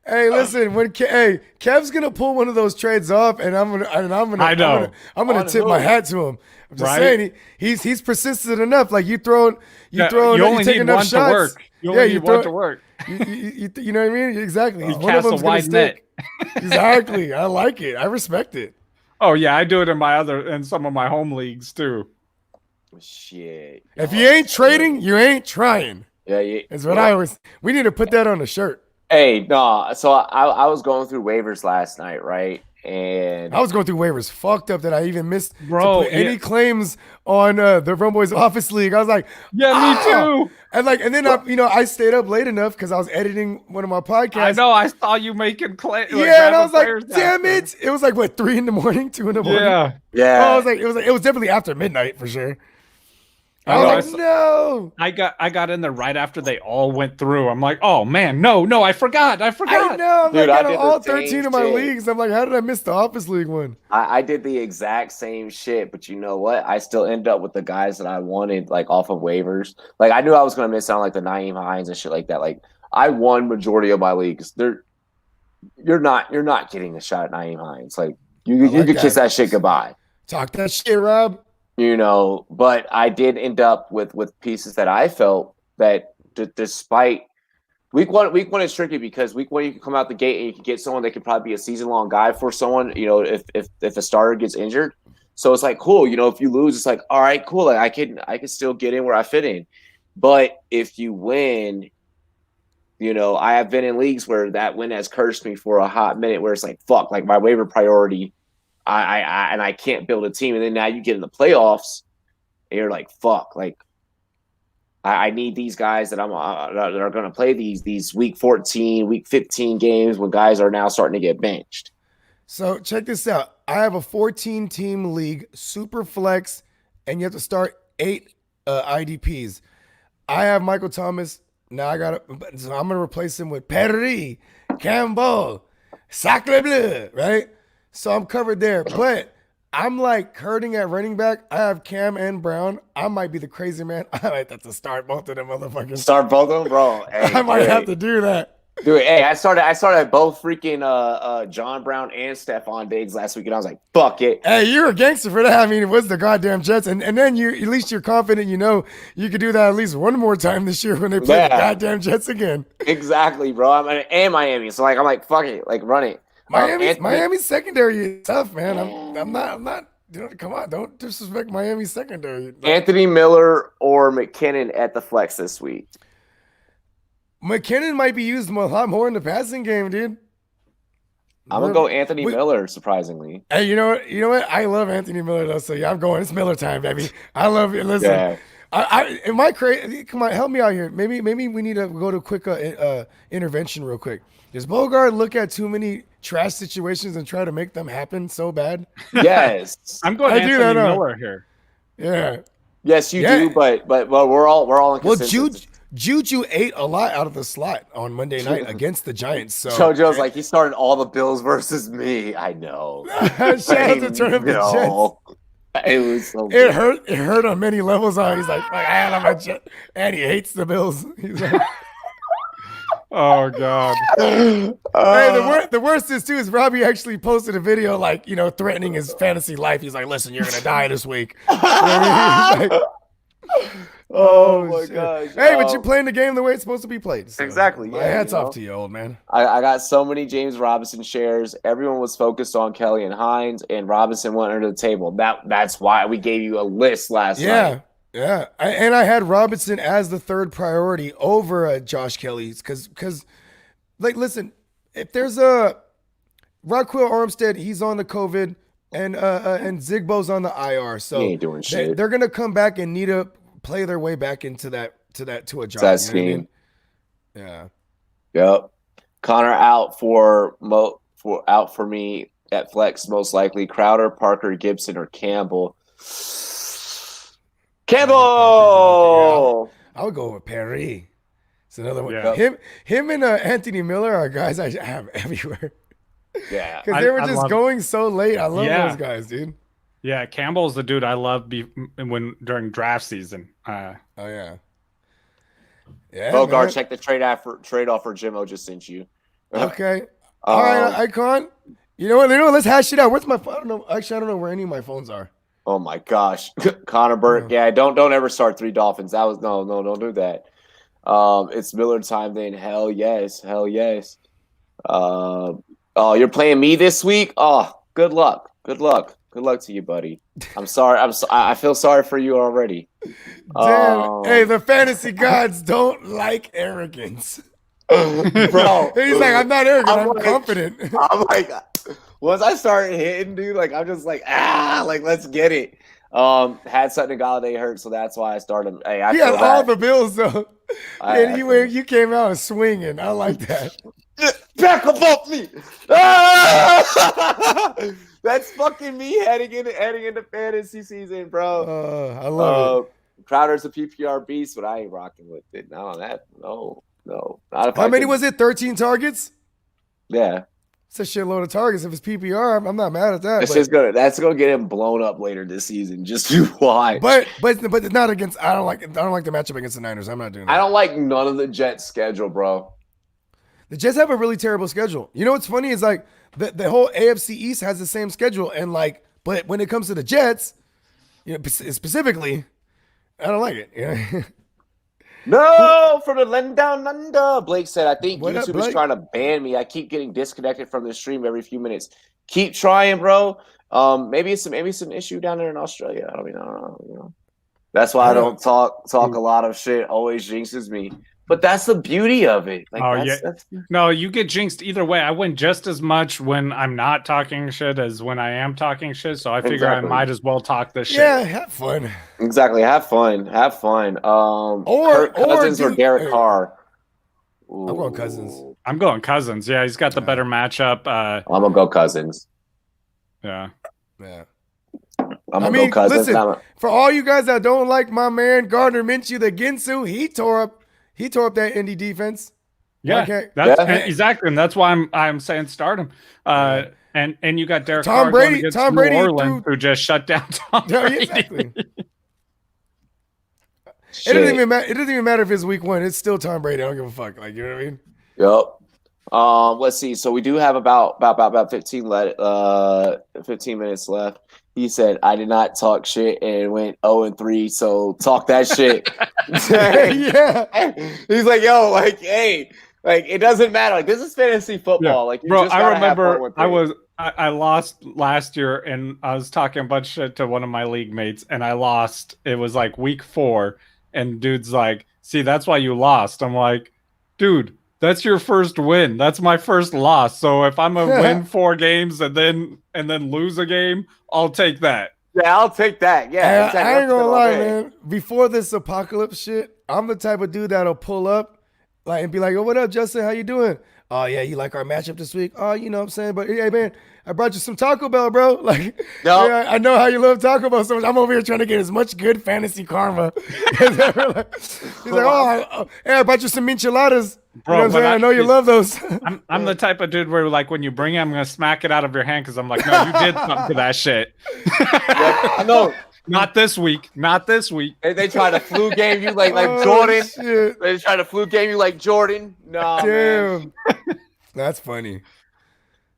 Hey, listen, Kev's gonna pull one of those trades off, and I'm gonna tip my hat to him. I'm just saying he's persistent enough. Like you only take enough one shots. To work. You want to work. You know what I mean? Exactly. One of them's gonna stick. Exactly. I like it. I respect it. Oh yeah, I do it in some of my home leagues too. Shit. If you ain't trading, you ain't trying. Yeah. That's what I always. We need to put that on a shirt. Hey, no. So I was going through waivers last night, right? And I was going through waivers, fucked up that I even missed any claims on the Rumboyz Office League. I was like, me too. And then I stayed up late enough because I was editing one of my podcasts. I know. I saw you making claims. Yeah, and I was like, damn it! It was like 3 in the morning, 2 in the morning. Yeah. I was like, it was definitely after midnight for sure. I was like, no. I got in there right after they all went through. I'm like, oh man, no, I forgot. I know. I'm like, all 13 of my leagues. I'm like, how did I miss the Office League one? I did the exact same shit, but you know what? I still end up with the guys that I wanted, like off of waivers. Like I knew I was gonna miss out on like the Nyheim Hines and shit like that. Like I won majority of my leagues. You're not getting a shot at Nyheim Hines. Like you could kiss that shit goodbye. Talk that shit, Rob. But I did end up with pieces that I felt that despite week one is tricky because week one you can come out the gate and you can get someone that could probably be a season-long guy for someone, if a starter gets injured. So it's like, cool, if you lose, it's like, all right, cool. Like I can still get in where I fit in. But if you win, I have been in leagues where that win has cursed me for a hot minute where it's like, fuck, like my waiver priority I can't build a team, and then now you get in the playoffs, and you're like, "Fuck!" Like, I need these guys that that are going to play these week 14, week 15 games when guys are now starting to get benched. So check this out. I have a 14-team league, super flex, and you have to start 8 IDPs. I have Michael Thomas. Now so I'm going to replace him with Perry, Campbell, Sacre Bleu, right? So I'm covered there, but I'm like hurting at running back. I have Cam and Brown. I might be the crazy man. I might have to start both of them motherfuckers. Start both of them, bro. Hey, I might have to do that. Dude, hey, I started both freaking John Brown and Stephon Diggs last week, and I was like, fuck it. Hey, you're a gangster for that. I mean, it was the goddamn Jets, and then at least you're confident you could do that at least one more time this year when they play the goddamn Jets again. Exactly, bro. And Miami. So like I'm like, fuck it, like run it. Miami's secondary is tough, man. I'm not. Come on, don't disrespect Miami's secondary. Anthony Miller or McKinnon at the flex this week. McKinnon might be used a lot more in the passing game, dude. I'm gonna go Anthony Miller, surprisingly. Hey, you know what? I love Anthony Miller though. So yeah, I'm going. It's Miller time, baby. I love it. Listen, am I crazy? Come on, help me out here. Maybe we need to go to a quick intervention real quick. Does Bogart look at too many trash situations and try to make them happen so bad? Yes, I'm going Anthony Miller here. Yeah. Yes, you do, but we're all in consensus. Well, Juju ate a lot out of the slot on Monday night against the Giants. So JoJo's like, he started all the Bills versus me. I know. Shout out to turn up the Jets. It was so it hurt. It hurt on many levels. He's like, I love my Jets, and he hates the Bills. He's like, Oh God. Hey, the worst is too is Robbie actually posted a video like, you know, threatening his fantasy life. He's like, "Listen, you're gonna die this week." You know what I mean? He's like, Oh my shit. gosh. Hey, but you're playing the game the way it's supposed to be played. So Exactly, my yeah, hats you know. off to you, old man. I got so many James Robinson shares. Everyone was focused on Kelly and Hines, and Robinson went under the table. That's why we gave you a list last night. Yeah. I had Robinson as the third priority over Josh Kelly's because, like, listen, if there's a Raquel Armstead, he's on the COVID, and Zigbo's on the IR, so He ain't doing shit. they're gonna come back and need to play their way back into a job. That You know what I scheme. mean? Yeah. Yep. Connor out for me at flex, most likely Crowder, Parker, Gibson, or Campbell. Campbell. I would go with Perry. It's another one. Yeah. Him and Anthony Miller are guys I have everywhere. Yeah. Because they were just going so late. I love those guys, dude. Yeah, Campbell's the dude I love during draft season. Oh yeah. Yeah. Bogart, man. check the trade offer Jimmo just sent you. Okay. All right, Icon. You know what? Let's hash it out. Where's my phone? I don't know. Actually, I don't know where any of my phones are. Oh my gosh. Connor Burke. Yeah, don't ever start 3 Dolphins. That was no, don't do that. It's Miller time then. Hell yes. Oh, you're playing me this week? Oh, good luck. Good luck to you, buddy. I'm sorry. I feel sorry for you already. Damn. Hey, the fantasy gods don't like arrogance. Bro. He's like, I'm not arrogant, I'm like, confident. I'm like, once I started hitting, dude, like I'm just like, let's get it. Had Sutton and Galladay hurt, so that's why I started. Hey, I he feel had bad. all the bills though. And you came out swinging. I like that. Back above me. Ah! That's fucking me heading into fantasy season, bro. I love it. Crowder's a PPR beast, but I ain't rocking with it. No. Not if How many was it? 13 targets? Yeah. It's a shitload of targets. If it's PPR, I'm not mad at that. That's gonna get him blown up later this season. Just to watch. But not against. I don't like the matchup against the Niners. I'm not doing that. I don't like none of the Jets' schedule, bro. The Jets have a really terrible schedule. You know what's funny is like the whole AFC East has the same schedule, and like, but when it comes to the Jets, you know, specifically, I don't like it. Yeah. No, for the Len Down Under. Blake said, I think What up, YouTube is Blake? trying to ban me. I keep getting disconnected from the stream every few minutes. Keep trying, bro. Maybe it's some issue down there in Australia. I don't know. You know, that's why I don't talk a lot of shit. Always jinxes me. But that's the beauty of it. Like, that's no, you get jinxed either way. I win just as much when I'm not talking shit as when I am talking shit. So I figure I might as well talk this shit. Yeah, have fun. Exactly. Have fun. Kirk Cousins or Derek Carr. I'm going Cousins. I'm going Cousins. Yeah, he's got the better matchup. I'm gonna go Cousins. Yeah. I'm gonna go Cousins. Listen, for all you guys that don't like my man Gardner Minshew, the Ginsu, he tore up that Indy defense. Yeah, exactly, and that's why I'm saying start him. And you got Derek Carr going against New Orleans, who just shut down Tom Brady. Exactly. It doesn't even matter if it's week 1. It's still Tom Brady. I don't give a fuck. Like, you know what I mean? Yep. Let's see. So we do have about 15 minutes left. He said, I did not talk shit and went 0-3, so talk that shit. Yeah. He's like, yo, like, hey, like, it doesn't matter. Like, this is fantasy football. Yeah. Like, bro, I remember I lost last year, and I was talking a bunch of shit to one of my league mates, and I lost. It was like week 4, and dude's like, see, that's why you lost. I'm like, dude, that's your first win. That's my first loss. So if I'm gonna win 4 games and then lose a game, I'll take that. Yeah, I'll take that. Yeah, exactly. I ain't gonna lie, man. Before this apocalypse shit, I'm the type of dude that'll pull up and be like, "Oh, what up, Justin? How you doing? Oh yeah, you like our matchup this week? Oh, you know what I'm saying? But hey, man, I brought you some Taco Bell, bro. Like, yeah, I know how you love Taco Bell so much. I'm over here trying to get as much good fantasy karma as ever." He's like, hey, I brought you some micheladas. Bro, you know what I'm saying? I know you love those. I'm the type of dude where, like, when you bring it, I'm gonna smack it out of your hand because I'm like, no, you did something to that shit. I know. Not this week. Not this week. They try to flu game you like Oh, Jordan. shit. They try to flu game you like Jordan. Nah, man. Damn. That's funny.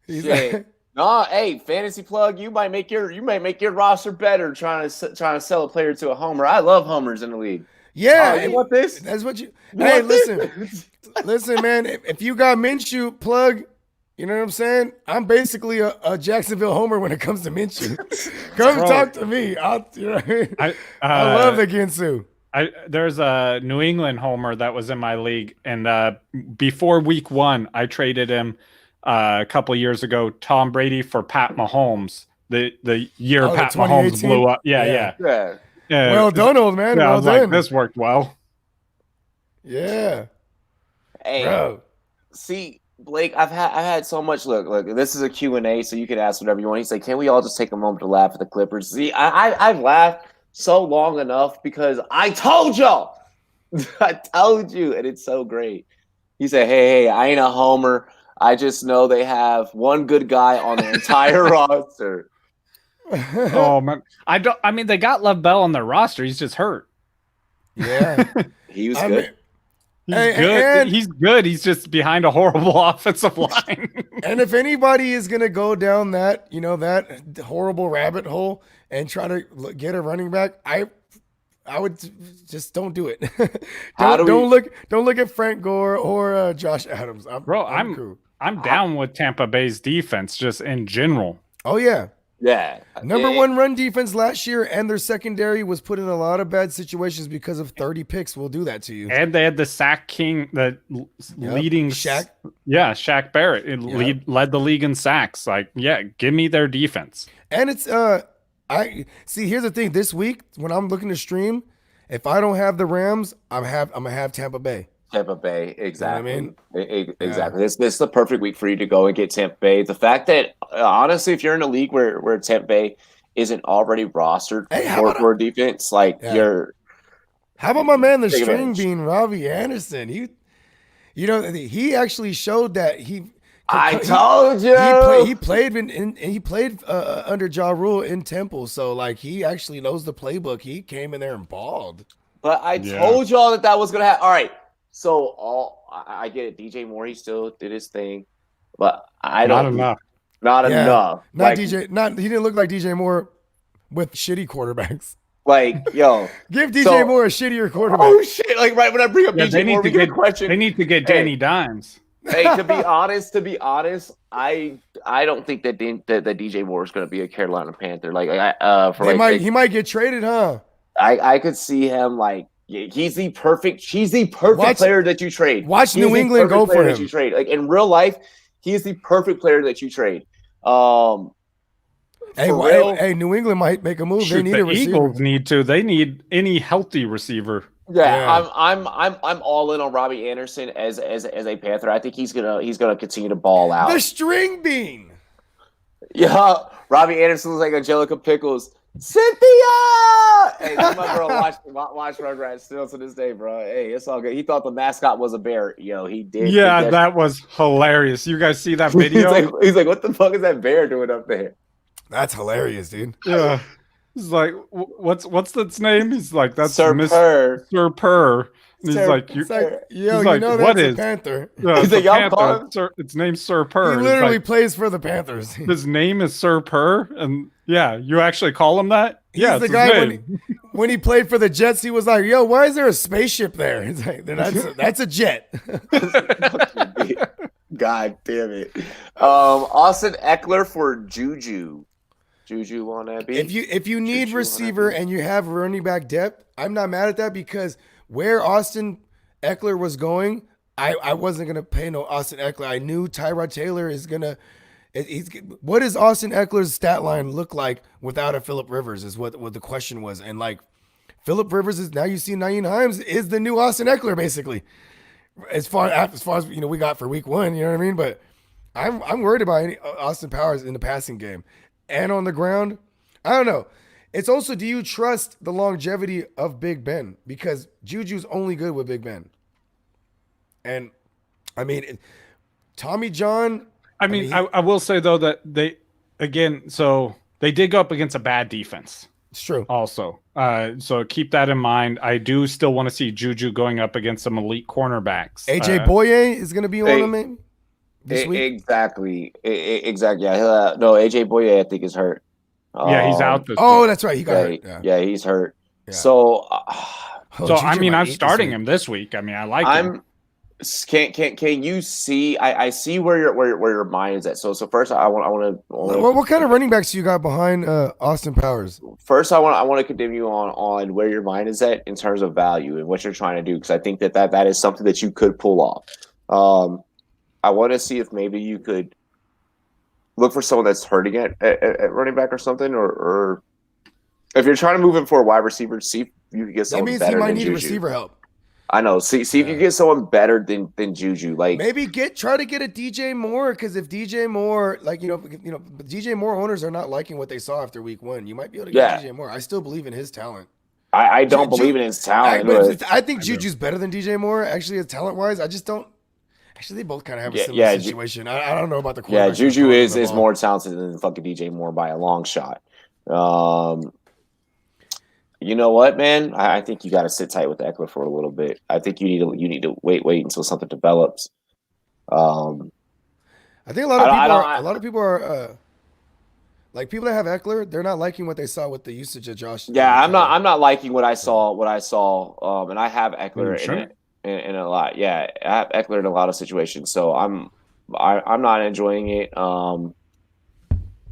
He's Shit. like, Nah, hey, fantasy plug. You might make your roster better trying to sell a player to a homer. I love homers in the league. yeah, You want this? That's what you. You Hey, want this? listen, man. If you got Minshew, plug. You know what I'm saying? I'm basically a Jacksonville homer when it comes to Minshew. Come talk to me. You know what I mean? I love the Ginsu. There's a New England homer that was in my league, and before week 1, I traded him a couple of years ago, Tom Brady for Pat Mahomes. The year Pat Mahomes blew up. Yeah. Well done, old man. Yeah, well I was done. like, this worked well. Yeah. Hey, Bro. see, Blake, I've had so much. Look. This is a Q&A, so you can ask whatever you want. He said, "Can we all just take a moment to laugh at the Clippers?" See, I've laughed so long enough because I told y'all, I told you, and it's so great. He said, "Hey, I ain't a homer. I just know they have one good guy on the entire roster." Oh man, I mean, they got Lev Bell on their roster. He's just hurt. Yeah. He was I good. mean, He's And- good. and- He's good. He's just behind a horrible offensive line. and if anybody is gonna go down that, that horrible rabbit hole and try to get a running back, I would just don't do it. don't look at Frank Gore or Josh Adams. I'm cool. I'm down with Tampa Bay's defense just in general. Oh yeah. Yeah. Number one run defense last year, and their secondary was put in a lot of bad situations because of 30 picks. Will do that to you. And they had the sack king, the leading Shaq. Yeah, Shaq Barrett led the league in sacks. Like, yeah, give me their defense. And it's I see. Here's the thing. This week, when I'm looking to stream, if I don't have the Rams, I'm gonna have Tampa Bay. Tampa Bay, exactly. You know what I mean? Exactly. This is the perfect week for you to go and get Tampa Bay. The fact that honestly, if you're in a league where Tampa Bay isn't already rostered for defense, like you're. How about my man, the Take string advantage. bean, Robbie Anderson? He actually showed that he. I told you. He played under Ja Rule in Temple, so like he actually knows the playbook. He came in there and balled. But I told y'all that was gonna happen. All right. So I get it. DJ Moore, he still did his thing, but I don't. Not enough. He didn't look like DJ Moore with shitty quarterbacks. Like, yo, give DJ Moore a shittier quarterback. Oh shit! Like right when I bring up DJ Moore, we get a question. They need to get Danny Dimes. Hey, to be honest, I don't think that DJ Moore is going to be a Carolina Panther. He might get traded, huh? I could see him like he's the perfect player that you trade. Watch New England go for him. You trade. Like in real life, he is the perfect player that you trade. Hey, New England might make a move. Shoot, they need a receiver. Eagles need to. They need any healthy receiver. Yeah. I'm all in on Robbie Anderson as a Panther. I think he's gonna continue to ball out. The string bean. Yeah, Robbie Anderson looks like Angelica Pickles. Cynthia! Hey, my girl watch Rugrats still to this day, bro. Hey, it's all good. He thought the mascot was a bear. Yo, he did. Yeah, that was hilarious. You guys see that video? he's like, what the fuck is that bear doing up there? That's hilarious, dude. Yeah. He's like, what's its name? He's like, that's Sir Purr. Sir Purr. And he's like, that's a Panther. Yeah, he's like, y'all call him? Sir, its name's Sir Purr. He literally plays for the Panthers. His name is Sir Purr, and yeah, you actually call him that? He's the guy when he played for the Jets, he was like, "Yo, why is there a spaceship there?" He's like, "That's a jet." God damn it! Austin Eckler for Juju. Juju on that beat. If you need receiver and you have running back depth, I'm not mad at that because where Austin Eckler was going, I wasn't gonna pay no Austin Eckler. I knew Tyrod Taylor is gonna. What does Austin Eckler's stat line look like without a Phillip Rivers? Is what the question was, and like Phillip Rivers is now. You see, Nyheim Hines is the new Austin Eckler basically. As far as we got for week 1, you know what I mean. But I'm worried about Austin Powers in the passing game and on the ground. I don't know. It's also, do you trust the longevity of Big Ben? Because Juju's only good with Big Ben. And I mean, Tommy John. I mean, I will say though that they did go up against a bad defense. It's true. Also, so keep that in mind. I do still want to see Juju going up against some elite cornerbacks. AJ Boye is going to be on him maybe this week. Exactly. Exactly. Yeah. No, AJ Boye, I think, is hurt. Yeah, he's out this Oh, week. that's right. He got hurt. Yeah, he's hurt. Yeah. So, I mean, I'm starting him this week. I mean, I like him. Can you see? I see where your mind is at. So first, I want to. What kind of running backs you got behind Austin Powers? First, I want to condemn you on where your mind is at in terms of value and what you're trying to do, because I think that is something that you could pull off. I want to see if maybe you could look for someone that's hurting at running back or something, or if you're trying to move him for a wide receiver, see if you can get someone better than Juju. That means he might need receiver help. I know. See if you get someone better than Juju. Like maybe try to get a DJ Moore, because if DJ Moore, DJ Moore owners are not liking what they saw after week 1. You might be able to get DJ Moore. I still believe in his talent. I don't believe in his talent. I think Juju's better than DJ Moore, actually, talent wise. I just don't. Actually, they both kind of have a similar situation. I don't know about the quarterback. Yeah, Juju is more talented than fucking DJ Moore by a long shot. You know what, man? I think you got to sit tight with Eckler for a little bit. I think you need to wait until something develops. I think a lot of people are like people that have Eckler. They're not liking what they saw with the usage of Josh. Yeah, I'm not liking what I saw. And I have Eckler in a lot. Yeah, I have Eckler in a lot of situations. So I'm not enjoying it.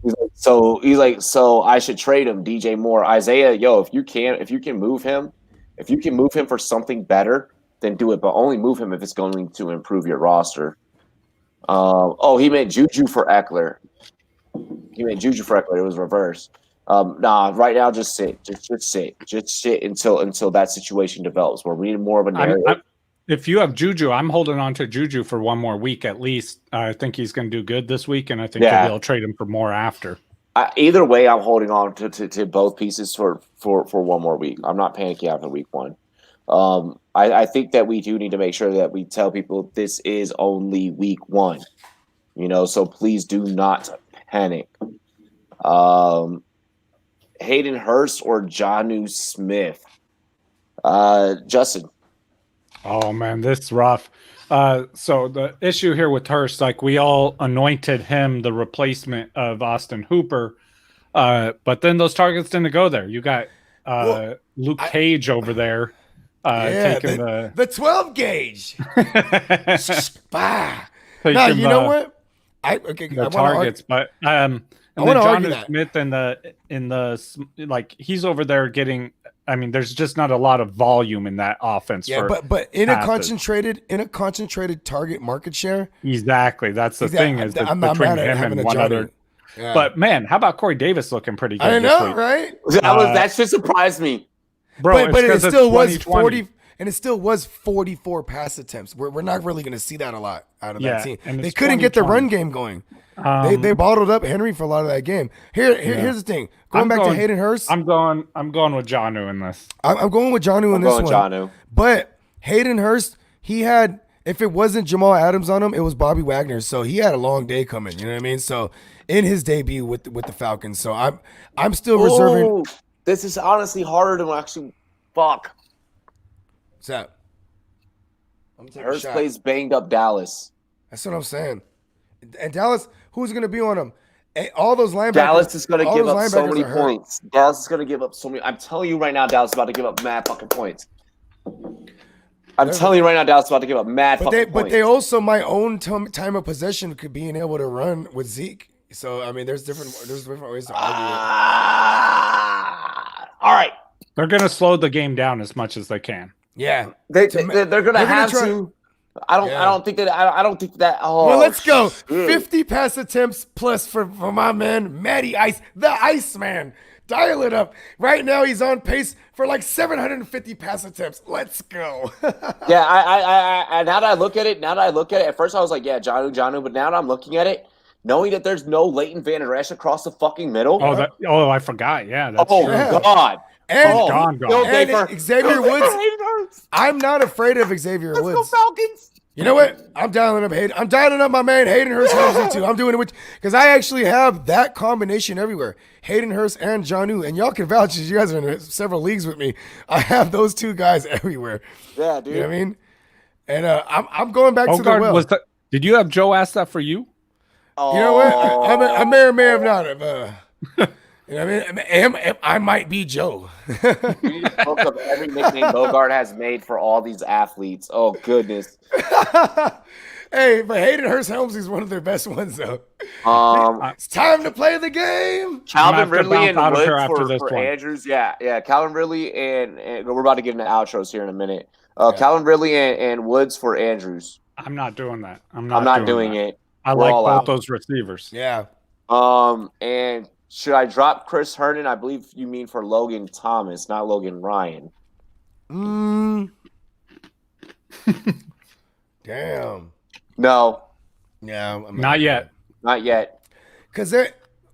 He's like, so I should trade him, DJ Moore. Isaiah, if you can move him for something better, then do it. But only move him if it's going to improve your roster. He meant Juju for Eckler. It was reverse. Right now, just sit. Just sit until that situation develops where we need more of a narrative. If you have Juju, I'm holding on to Juju for one more week at least. I think he's going to do good this week, and I think they'll trade him for more after. Either way, I'm holding on to both pieces for one more week. I'm not panicking after week 1. I think that we do need to make sure that we tell people this is only week 1. So please do not panic. Hayden Hurst or Jonnu Smith? Justin. Oh, man, this is rough. So the issue here with Hurst, like we all anointed him the replacement of Austin Hooper, but then those targets didn't go there. You got Luke Cage over there taking the 12 gauge. Now, you know what? The targets, but and then Jonnu Smith in the like he's over there getting. I mean, there's just not a lot of volume in that offense. Yeah, but in a concentrated target market share. Exactly, that's the thing is that between him and one other. Yeah. But man, how about Corey Davis looking pretty good? I know, this week? Right? That should surprise me, bro. But it still was 40, and it still was 44 pass attempts. We're not really going to see that a lot out of that team. They couldn't get the run game going. They bottled up Henry for a lot of that game. Here's the thing. Going back to Hayden Hurst, I'm going with Jonnu in this. I'm going with Jonnu in this one. Jonnu. But Hayden Hurst, he had, if it wasn't Jamal Adams on him, it was Bobby Wagner. So he had a long day coming. You know what I mean? So in his debut with the Falcons, so I'm still reserving. This is honestly harder than actually. Fuck. What's that? Hurst plays banged up Dallas. That's what I'm saying. And Dallas, who's going to be on them? All those linebackers. Dallas is going to give up so many points. Dallas is going to give up so many. I'm telling you right now, Dallas is about to give up mad fucking points. Dallas is about to give up mad fucking points. But they also might own time of possession, could being able to run with Zeke. So I mean, there's different ways to argue it. All right. They're going to slow the game down as much as they can. Yeah, they're going to have to. I don't think that. Oh, well, let's go. 50 pass attempts plus for my man Matty Ice, the Iceman. Dial it up. Right now, he's on pace for like 750 pass attempts. Let's go. Yeah, I now that I look at it, at first I was like, yeah, Jonnu, but now that I'm looking at it, knowing that there's no Leighton Van Der Esch across the fucking middle. I forgot. Yeah, that's true. God. And Xavier Woods. I'm not afraid of Xavier Woods. Let's go Falcons. You know what? I'm dialing up my man Hayden Hurst Helmsley too. I'm doing it because I actually have that combination everywhere. Hayden Hurst and Jonnu, and y'all can vouch as you guys are in several leagues with me. I have those two guys everywhere. Yeah, dude. You know what I mean? And I'm going back to the Bogart well. Did you have Joe ask that for you? You know what? I may or may have not have. You know what I mean? I might be Joe. You need to look up every nickname Bogart has made for all these athletes. Oh, goodness. Hey, but Hayden Hurst Helmsley is one of their best ones, though. It's time to play the game. Calvin Ridley and Woods for one. Andrews. Yeah. Calvin Ridley and we're about to get into outros here in a minute. Calvin Ridley and Woods for Andrews. I'm not doing that. I'm not doing it. I like both those receivers. Yeah. And should I drop Chris Herndon? I believe you mean for Logan Thomas, not Logan Ryan. Damn. No. Yeah. Not yet. Not yet. Because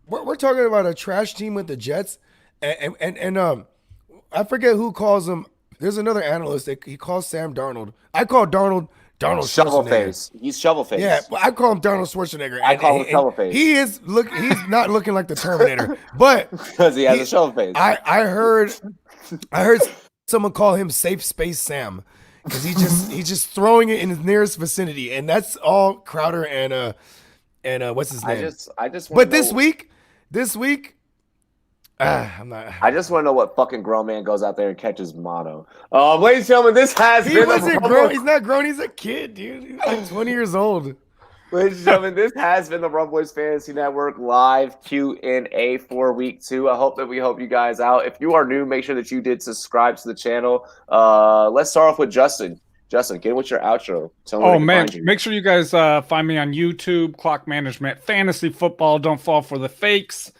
we're talking about a trash team with the Jets, and I forget who calls him. There's another analyst that he calls Sam Darnold. I call Darnold shovel face. He's shovel face. Yeah, I call him Darnold Schwarzenegger. I call him shovel face. He's not looking like the Terminator, but because he has a shovel face. I heard someone call him Safe Space Sam because he's just throwing it in his nearest vicinity, and that's all Crowder and what's his name? I just. But this week, I'm not. I just want to know what fucking grown man goes out there and catches mono. Ladies and gentlemen, this has been. He wasn't grown. He's not grown. He's a kid, dude. He's like 20 years old. Ladies and gentlemen, this has been the Rumboyz Fantasy Network live Q&A for week 2. I hope that we help you guys out. If you are new, make sure that you did subscribe to the channel. Let's start off with Justin. Justin, get with your outro. Tell me man, make sure you guys find me on YouTube, Clock Management, Fantasy Football. Don't fall for the fakes.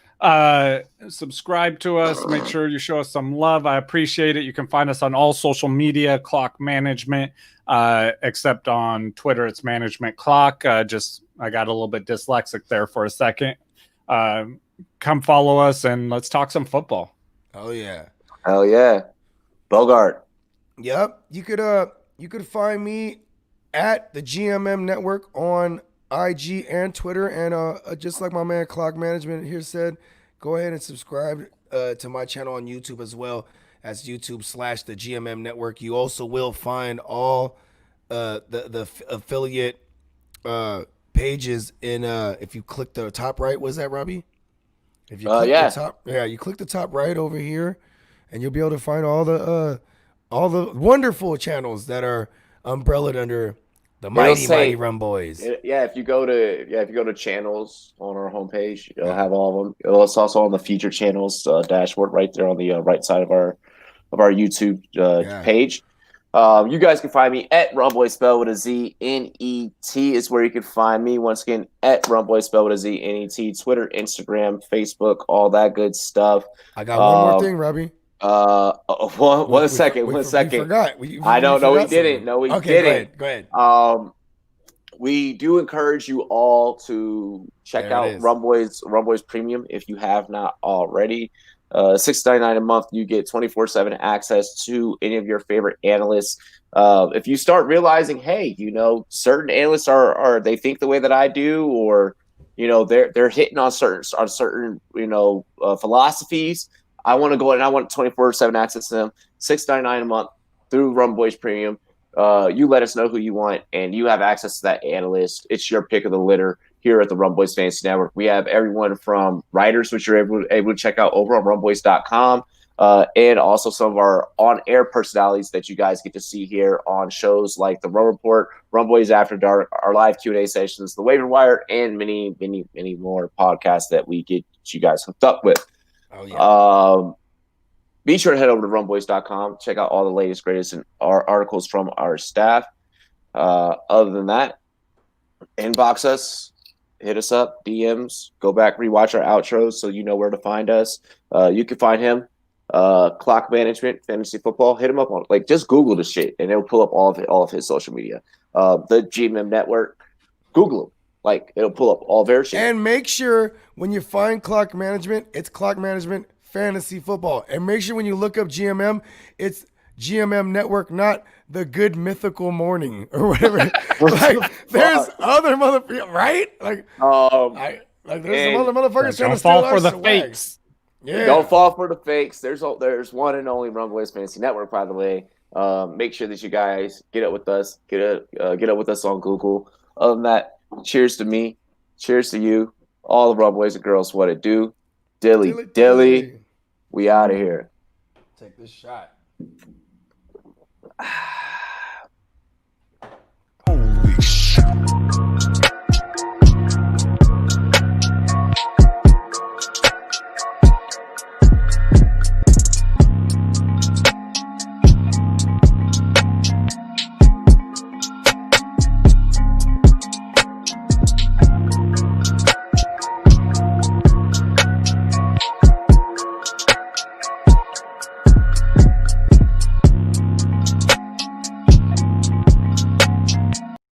Subscribe to us. Make sure you show us some love. I appreciate it. You can find us on all social media, Clock Management, except on Twitter, it's Management Clock. I got a little bit dyslexic there for a second. Come follow us and let's talk some football. Oh yeah. Hell yeah. Bogart. Yep. You could find me at the GMM Network on IG and Twitter, and just like my man Clock Management here said, go ahead and subscribe to my channel on YouTube as well. That's YouTube/the GMM Network. You also will find all the affiliate pages in if you click the top right. Was that Robbie? If you click the top, you click the top right over here, and you'll be able to find all the wonderful channels that are umbrellaed under the mighty Rumboyz. If you go to channels on our homepage, you'll have all of them. It's also on the feature channels dashboard right there on the right side of our YouTube page. You guys can find me at Rumboyz spelled with a Z. N-E-T is where you can find me. Once again, at Rumboyz spelled with a Z. N-E-T. Twitter, Instagram, Facebook, all that good stuff. I got one more thing, Robbie. One second. We forgot. I don't know. We didn't. No, we didn't. Go ahead. We do encourage you all to check out Rumboyz Premium if you have not already. $6.99 a month, you get 24/7 access to any of your favorite analysts. If you start realizing, hey, certain analysts are they think the way that I do, or they're hitting on certain philosophies. I want to go and I want 24/7 access to them. $6.99 a month through Rumboyz Premium. You let us know who you want, and you have access to that analyst. It's your pick of the litter here at the Rumboyz Fantasy Network. We have everyone from writers, which you're able to check out over on rumboyz.com, and also some of our on-air personalities that you guys get to see here on shows like The Rum Report, Rumboyz After Dark, our live Q&A sessions, The Waiver Wire, and many, many, many more podcasts that we get you guys hooked up with. Oh, yeah. Be sure to head over to rumboyz.com. Check out all the latest, greatest articles from our staff. Other than that, inbox us, hit us up, DMs, go back, rewatch our outros so you know where to find us. You can find him, Clock Management, Fantasy Football. Hit him up on just Google the shit, and it'll pull up all of his social media. The GMM Network, Google him. It'll pull up all their shit. And make sure when you find Clock Management, it's Clock Management Fantasy Football. And make sure when you look up GMM, it's GMM Network, not the Good Mythical Morning or whatever. Like, there's other motherfuckers, right? Like, there's some other motherfuckers trying to steal fall our for the swag. fakes. Yeah. Don't fall for the fakes. There's one and only Rumboyz Fantasy Network, by the way. Make sure that you guys get up with us. Get up with us on Google. Other than that, cheers to me. Cheers to you. All the Rumboys and girls, what it do. Dilly. We out of here. Take this shot. Holy shit.